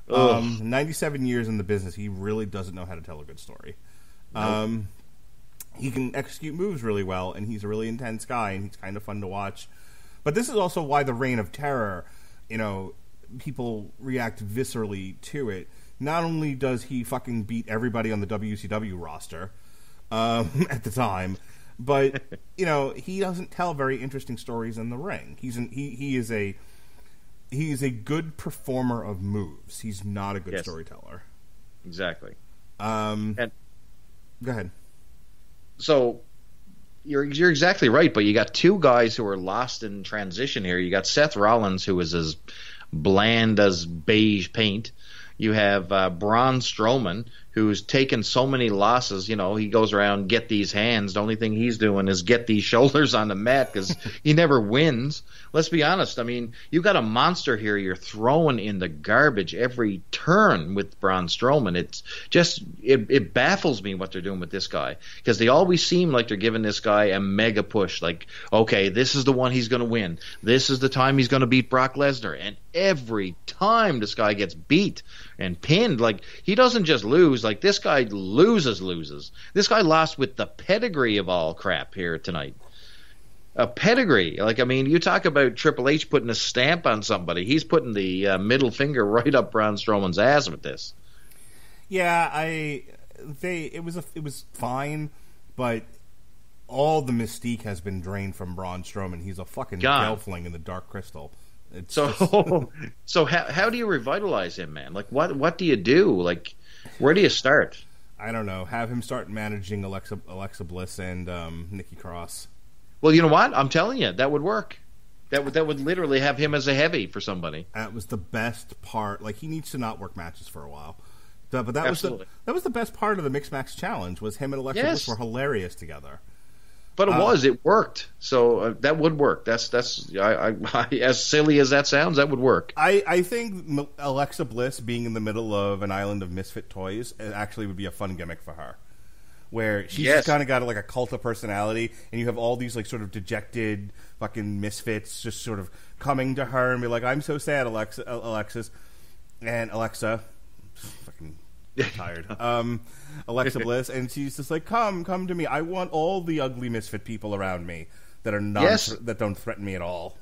97 years in the business, he really doesn't know how to tell a good story. Nope. He can execute moves really well, and he's a really intense guy, and he's kind of fun to watch. But this is also why the Reign of Terror, people react viscerally to it. Not only does he fucking beat everybody on the WCW roster at the time, but he doesn't tell very interesting stories in the ring. He is a good performer of moves. He's not a good storyteller. Exactly. Go ahead. So you're exactly right, but you got two guys who are lost in transition here. You got Seth Rollins, who is as bland as beige paint. You have Braun Strowman, who's taken so many losses. He goes around, get these hands. The only thing he's doing is get these shoulders on the mat because he never wins. Let's be honest. I mean, you got a monster here you're throwing in the garbage every turn with Braun Strowman. It's just it baffles me what they're doing with this guy because they always seem like they're giving this guy a mega push. Like, okay, this is the one he's going to win. This is the time he's going to beat Brock Lesnar. And every time this guy gets beat and pinned, like he doesn't just lose. Like this guy loses. This guy lost with the pedigree of all crap here tonight. A pedigree. Like, I mean, you talk about Triple H putting a stamp on somebody. He's putting the middle finger right up Braun Strowman's ass with this. Yeah, it was fine, but all the mystique has been drained from Braun Strowman. He's a fucking gelfling in the Dark Crystal. So how do you revitalize him, man? Like, what do you do? Like, where do you start? I don't know. Have him start managing Alexa Bliss and Nikki Cross. Well, you know what? I'm telling you, that would work. That would literally have him as a heavy for somebody. That was the best part. Like, he needs to not work matches for a while. But that was the best part of the Mixed Match Challenge. Was him and Alexa Bliss were hilarious together. But it worked. So that would work. That's as silly as that sounds, that would work. I think Alexa Bliss being in the middle of an island of misfit toys actually would be a fun gimmick for her. Where she's just kind of got like a cult of personality, and you have all these like sort of dejected fucking misfits just sort of coming to her and be like, "I'm so sad, Alexis," and Alexa, fucking tired, Alexa Bliss, and she's just like, "Come to me. I want all the ugly misfit people around me that are not that don't threaten me at all."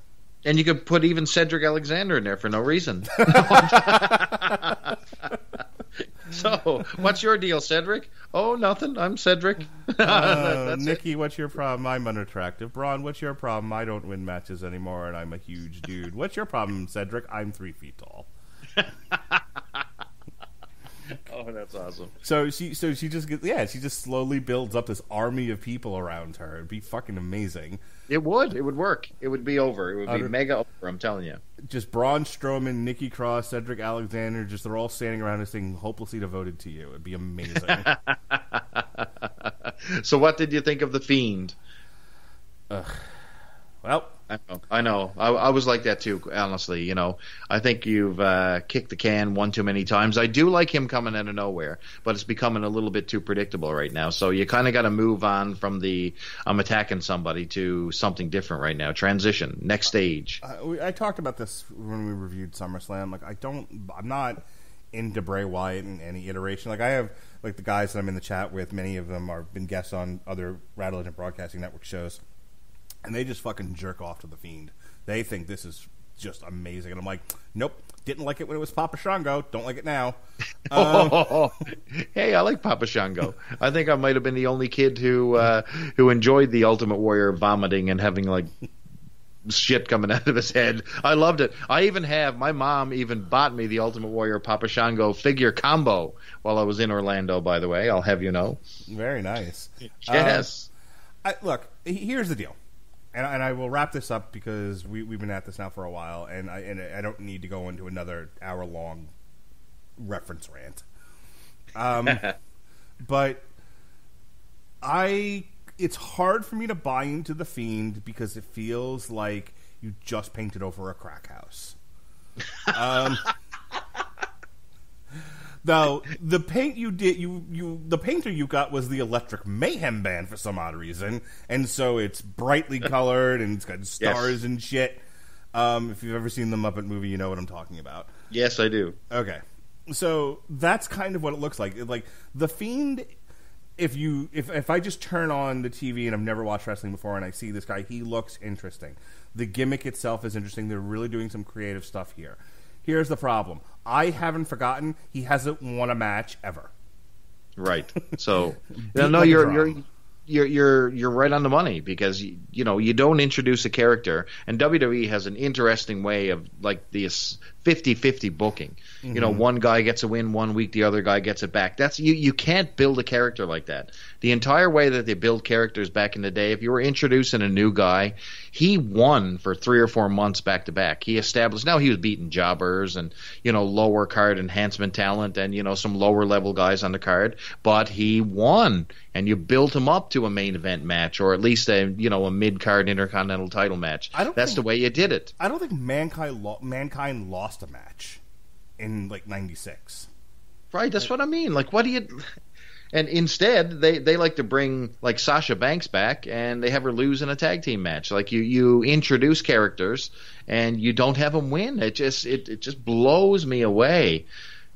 And you could put even Cedric Alexander in there for no reason. So, what's your deal, Cedric? Oh, nothing. I'm Cedric. Nikki, what's your problem? I'm unattractive. Braun, what's your problem? I don't win matches anymore, and I'm a huge dude. What's your problem, Cedric? I'm 3 feet tall. Oh, that's awesome. So she just slowly builds up this army of people around her. It'd be fucking amazing. It would work. It would be over. It would be mega over, I'm telling you. Just Braun Strowman, Nikki Cross, Cedric Alexander, they're all standing around and saying, "Hopelessly devoted to you." It'd be amazing. So what did you think of The Fiend? Well, I know. I was like that too, honestly. I think you've kicked the can one too many times. I do like him coming out of nowhere, but it's becoming a little bit too predictable right now. So you kind of got to move on from the I'm attacking somebody to something different right now. Transition, next stage. I talked about this when we reviewed SummerSlam. Like, I'm not into Bray Wyatt in any iteration. Like, I have like the guys that I'm in the chat with. Many of them have been guests on other Radulich Broadcasting Network shows. And they just fucking jerk off to The Fiend. They think this is just amazing. And I'm like, nope, didn't like it when it was Papa Shango. Don't like it now. Hey, I like Papa Shango. I think I might have been the only kid who enjoyed the Ultimate Warrior vomiting and having like shit coming out of his head. I loved it. My mom even bought me the Ultimate Warrior Papa Shango figure combo while I was in Orlando, by the way. I'll have you know. Very nice. Yes. Look, here's the deal. And I will wrap this up because we've been at this now for a while, and I don't need to go into another hour-long reference rant. But it's hard for me to buy into The Fiend because it feels like you just painted over a crack house. Now, the paint you did, the painter you got was the Electric Mayhem Band for some odd reason, and so it's brightly colored and it's got stars and shit. If you've ever seen the Muppet movie, you know what I'm talking about. Yes, I do. Okay, so that's kind of what it looks like. Like The Fiend, if I just turn on the TV and I've never watched wrestling before and I see this guy, he looks interesting. The gimmick itself is interesting. They're really doing some creative stuff here. Here's the problem. I haven't forgotten he hasn't won a match ever. Right. So you're right on the money because you don't introduce a character, and WWE has an interesting way of like this 50-50 booking. Mm-hmm. One guy gets a win one week, the other guy gets it back. That's you can't build a character like that. The entire way that they build characters back in the day, if you were introducing a new guy, he won for 3 or 4 months back to back. He established. Now he was beating jobbers and lower card enhancement talent and some lower level guys on the card, but he won, and you built him up to a main event match or at least a mid card intercontinental title match. That's the way you did it. I don't think Mankind lost a match in like '96. Right, that's what I mean. Like, what do you? And instead, they like to bring like Sasha Banks back, and they have her lose in a tag team match. Like you introduce characters, and you don't have them win. It just blows me away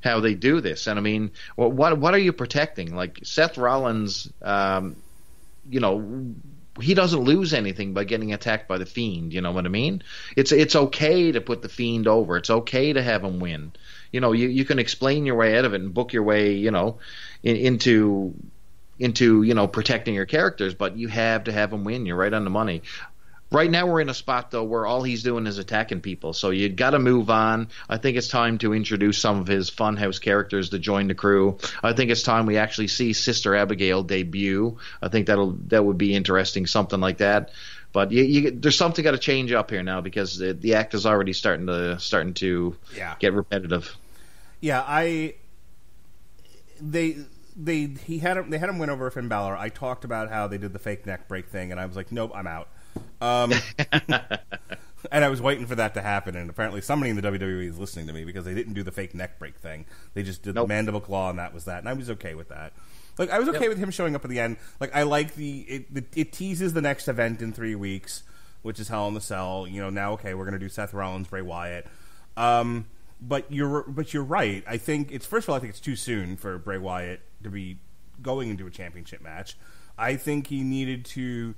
how they do this. And I mean, what are you protecting? Like Seth Rollins, he doesn't lose anything by getting attacked by the Fiend. You know what I mean? It's okay to put the Fiend over. It's okay to have him win. You can explain your way out of it and book your way, into protecting your characters, but you have to have him win. You're right on the money. Right now we're in a spot, though, where all he's doing is attacking people, so you got to move on. I think it's time to introduce some of his Funhouse characters to join the crew. I think it's time we actually see Sister Abigail debut. I think that would be interesting, something like that. But there's something got to change up here now because the act is already starting to get repetitive. Yeah, they had him win over Finn Balor. I talked about how they did the fake neck break thing, and I was like, nope, I'm out. And I was waiting for that to happen, and apparently somebody in the WWE is listening to me because they didn't do the fake neck break thing. They just did the mandible claw, and that was that. And I was okay with that. Like, I was okay with him showing up at the end. Like, I like it teases the next event in 3 weeks, which is Hell in the Cell. Now, okay, we're going to do Seth Rollins, Bray Wyatt. But you're right. I think first of all, I think it's too soon for Bray Wyatt to be going into a championship match. I think he needed to,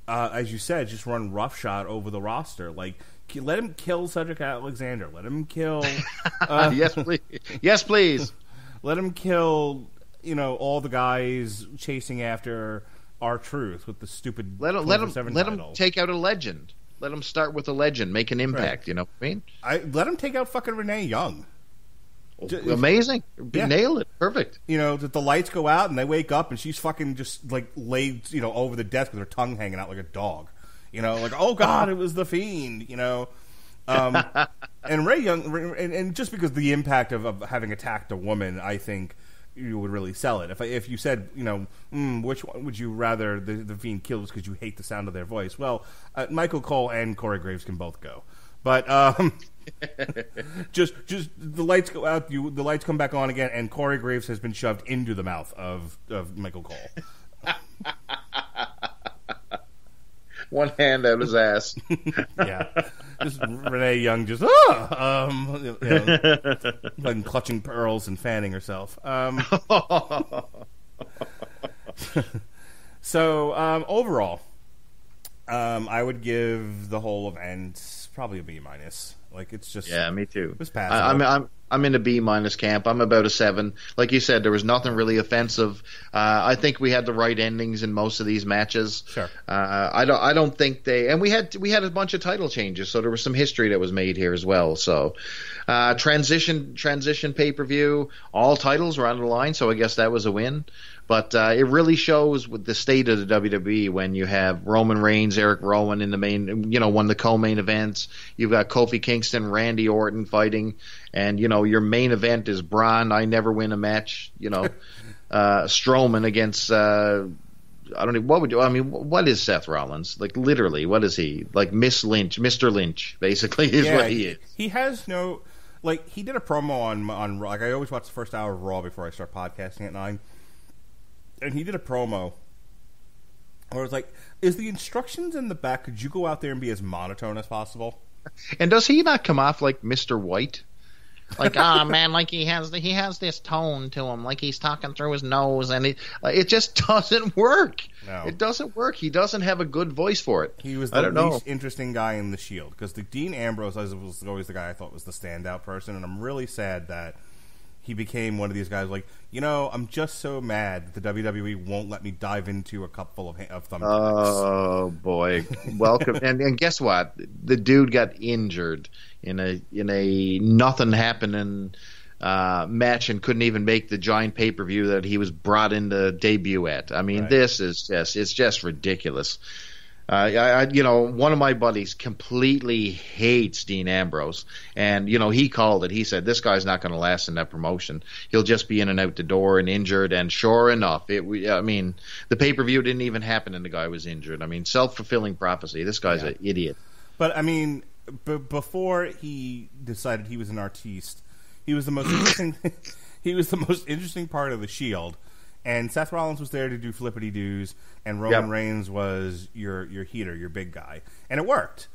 as you said, just run roughshod over the roster. Like, let him kill Cedric Alexander. Let him kill. Yes, please. Yes, please. Let him kill. All the guys chasing after R-Truth with the stupid. Let him take out a legend. Let him start with a legend, make an impact. Right. You know what I mean? Let him take out fucking Renee Young. Amazing. Nailed it. Perfect. The lights go out and they wake up and she's fucking just like laid, over the desk with her tongue hanging out like a dog. Like, oh God, it was the Fiend, and Ray Young, and just because the impact of having attacked a woman, I think you would really sell it. If you said, which one would you rather the Fiend kill just because you hate the sound of their voice? Well, Michael Cole and Corey Graves can both go. But just the lights go out, the lights come back on again, and Corey Graves has been shoved into the mouth of Michael Cole. One hand out his ass. Yeah. Just Renee Young just like clutching pearls and fanning herself. So overall, I would give the whole event probably a B minus. Like, it's just me too. It was passable. I'm in a B minus camp. I'm about a 7. Like you said, there was nothing really offensive. I think we had the right endings in most of these matches. Sure. I don't think we had a bunch of title changes, so there was some history that was made here as well. So transition pay-per-view, all titles were on the line, so I guess that was a win. But it really shows with the state of the WWE when you have Roman Reigns, Eric Rowan in the main, one of the co-main events. You've got Kofi Kingston, Randy Orton fighting, and your main event is Braun. I never win a match. Strowman against. I don't know what is Seth Rollins? Like, literally, what is he? Like Mr. Lynch, basically is what he is. He has no, like, he did a promo on like, I always watch the first hour of Raw before I start podcasting at 9. And he did a promo where it was like, is the instructions in the back, could you go out there and be as monotone as possible? And does he not come off like Mr. White? Like, man, like he has this tone to him, like he's talking through his nose, and it just doesn't work. No. It doesn't work. He doesn't have a good voice for it. He was the least interesting guy in the Shield, because the Dean Ambrose was always the guy I thought was the standout person, and I'm really sad that he became one of these guys like, I'm just so mad that the WWE won't let me dive into a couple of thumbtacks. Oh, boy. Welcome. and guess what? The dude got injured in a nothing happening match and couldn't even make the giant pay-per-view that he was brought in to debut at. I mean, This is it's just ridiculous. One of my buddies completely hates Dean Ambrose, and he called it. He said, "This guy's not going to last in that promotion. He'll just be in and out the door and injured." And sure enough, the pay-per-view didn't even happen, and the guy was injured. I mean, self-fulfilling prophecy. This guy's an idiot. But I mean, before he decided he was an artiste, he was the most interesting. He was the most interesting part of the Shield. And Seth Rollins was there to do flippity-doos, and Roman Reigns was your heater, your big guy. And it worked.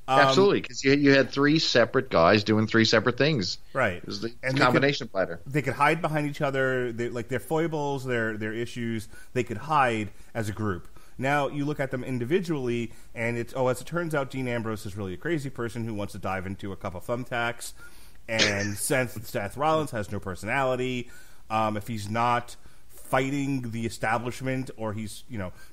Absolutely, because you had 3 separate guys doing 3 separate things. Right. It was the combination platter. They could hide behind each other, their foibles, their issues, they could hide as a group. Now you look at them individually, and it's, as it turns out, Dean Ambrose is really a crazy person who wants to dive into a cup of thumbtacks, and Seth Rollins has no personality. If he's not fighting the establishment, or he's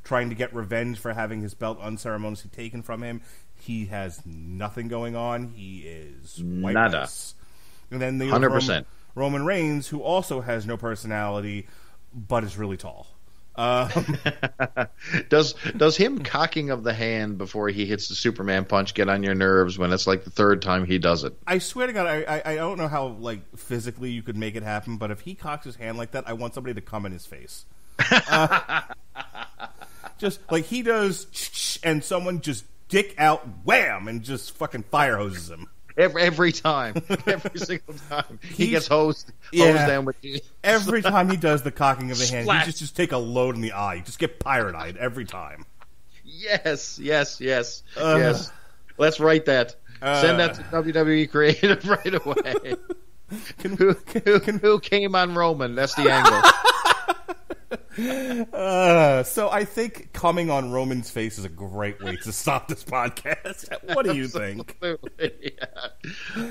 trying to get revenge for having his belt unceremoniously taken from him, he has nothing going on. He is whiteless. And then the 100%. Roman Reigns, who also has no personality but is really tall. Does him cocking of the hand before he hits the Superman punch get on your nerves when it's like the 3rd time he does it? I swear to God, I don't know how physically you could make it happen, but if he cocks his hand like that, I want somebody to come in his face. Just like he does, and someone just dick out, wham, and just fucking fire hoses him. Every time. Every single time. He gets hosed down with you. Every time he does the cocking of the hand, he just take a load in the eye. Just get pirate-eyed every time. Yes. Let's write that. Send that to WWE Creative right away. Who came on Roman? That's the angle. So I think coming on Roman's face is a great way to stop this podcast. What do you think? Absolutely.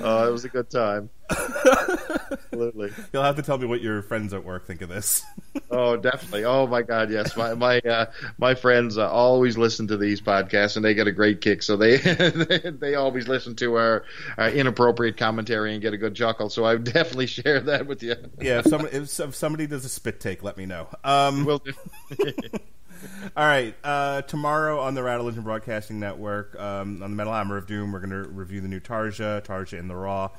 Oh, it was a good time. Absolutely. You'll have to tell me what your friends at work think of this. Oh, definitely. Oh my God, yes. My friends always listen to these podcasts, and they get a great kick. So they always listen to our inappropriate commentary and get a good chuckle. So I would definitely share that with you. Yeah, if somebody does a spit take, let me know. Will do. All right. Tomorrow on the Radulich Broadcasting Network, on the Metal Hammer of Doom, we're going to review the new Tarja in the Raw.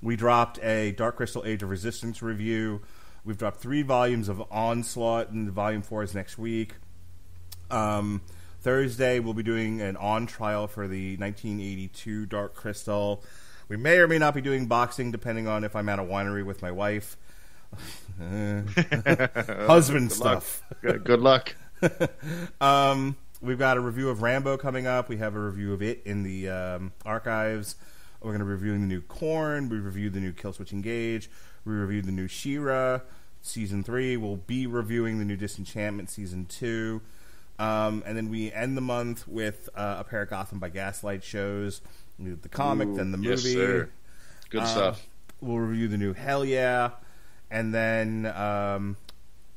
We dropped a Dark Crystal Age of Resistance review. We've dropped 3 volumes of Onslaught, and Volume 4 is next week. Thursday, we'll be doing an on trial for the 1982 Dark Crystal. We may or may not be doing boxing, depending on if I'm at a winery with my wife. Husband stuff. Good luck. We've got a review of Rambo coming up. We have a review of it in the archives. We're going to be reviewing the new Korn. We reviewed the new Killswitch Engage. We reviewed the new She-Ra Season 3. We'll be reviewing the new Disenchantment Season 2. And then we end the month with a pair of Gotham by Gaslight shows. We do the comic, then the movie. Yes, sir. Good stuff. We'll review the new Hell Yeah. And then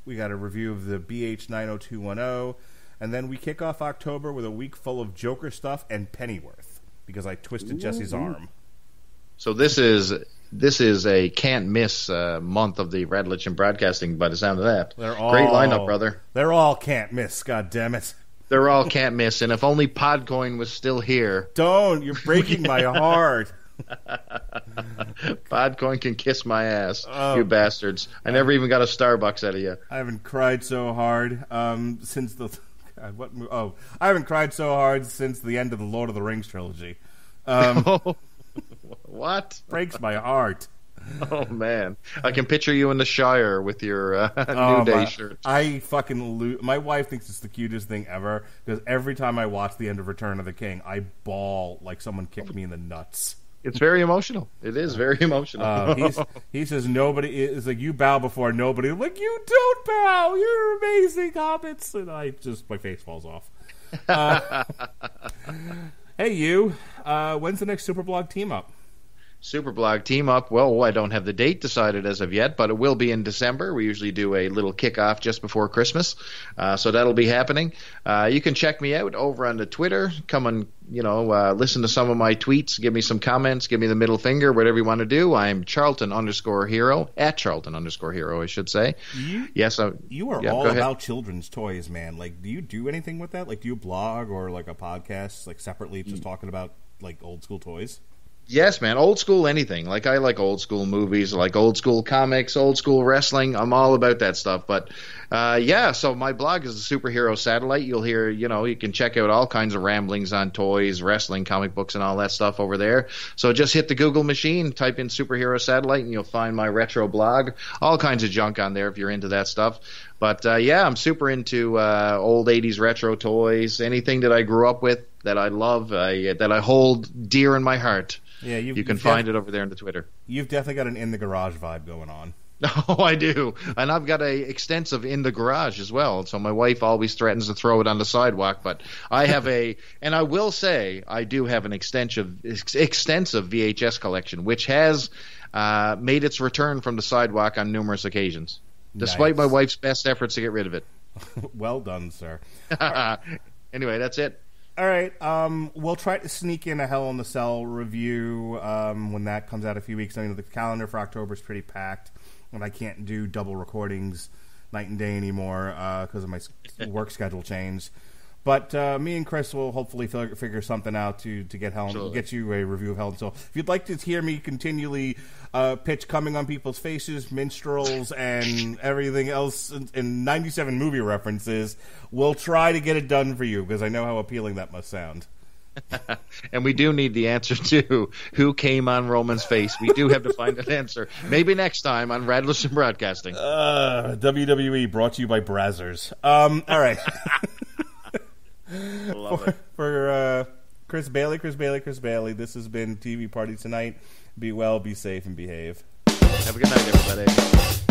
we got a review of the BH 90210. And then we kick off October with a week full of Joker stuff and Pennyworth, because I twisted Jesse's arm. So this is a can't miss month of the Radulich and Broadcasting by the sound of that. Great lineup, brother. They're all can't miss, God damn it. They're all can't miss, and if only Podcoin was still here. Don't, you're breaking my heart. Podcoin can kiss my ass, you bastards. I never even got a Starbucks out of you. I haven't cried so hard since the... God, I haven't cried so hard since the end of the Lord of the Rings trilogy. What? Breaks my heart. Oh, man. I can picture you in the Shire with your New Day shirt. I fucking my wife thinks it's the cutest thing ever, because every time I watch the end of Return of the King, I bawl like someone kicked me in the nuts. It's very emotional. It is very emotional. He says nobody is like, you bow before nobody. I'm like, you don't bow. You're amazing, hobbits. And my face falls off. Hey, you. When's the next Superblog team up? Superblog team up. Well, I don't have the date decided as of yet, but it will be in December. We usually do a little kickoff just before Christmas, so that'll be happening. You can check me out over on the Twitter. Come and listen to some of my tweets. Give me some comments. Give me the middle finger. Whatever you want to do. I'm Charlton_Hero at Charlton_Hero, I should say. Yes, you are all about children's toys, man. Like, do you do anything with that? Like, do you blog or like a podcast, like separately, just talking about like old school toys? Yes, man. Old school anything. Like, I like old school movies, like old school comics, old school wrestling. I'm all about that stuff. But, so my blog is the Superhero Satellite. You'll hear, you can check out all kinds of ramblings on toys, wrestling, comic books, and all that stuff over there. So just hit the Google machine, type in Superhero Satellite, and you'll find my retro blog. All kinds of junk on there if you're into that stuff. But, I'm super into old 80s retro toys, anything that I grew up with that I love, that I hold dear in my heart. Yeah, you can find it over there in the Twitter. You've definitely got an In the Garage vibe going on. Oh, I do. And I've got a extensive in the garage as well. So my wife always threatens to throw it on the sidewalk. But I have and I will say, I do have an extensive VHS collection, which has made its return from the sidewalk on numerous occasions, despite my wife's best efforts to get rid of it. Well done, sir. Anyway, that's it. All right, we'll try to sneak in a Hell in the Cell review when that comes out a few weeks. I mean, the calendar for October is pretty packed, and I can't do double recordings night and day anymore because of my work schedule change. But me and Chris will hopefully figure something out to get you a review of Hell in the Cell. If you'd like to hear me continually pitch Coming on People's Faces, Minstrels, and everything else in 97 movie references, we'll try to get it done for you, because I know how appealing that must sound. And we do need the answer to who came on Roman's face. We do have to find an answer. Maybe next time on Radulich and Broadcasting. WWE brought to you by Brazzers. All right. For Chris Bailey, this has been TV Party Tonight. Be well, be safe, and behave. Have a good night, everybody.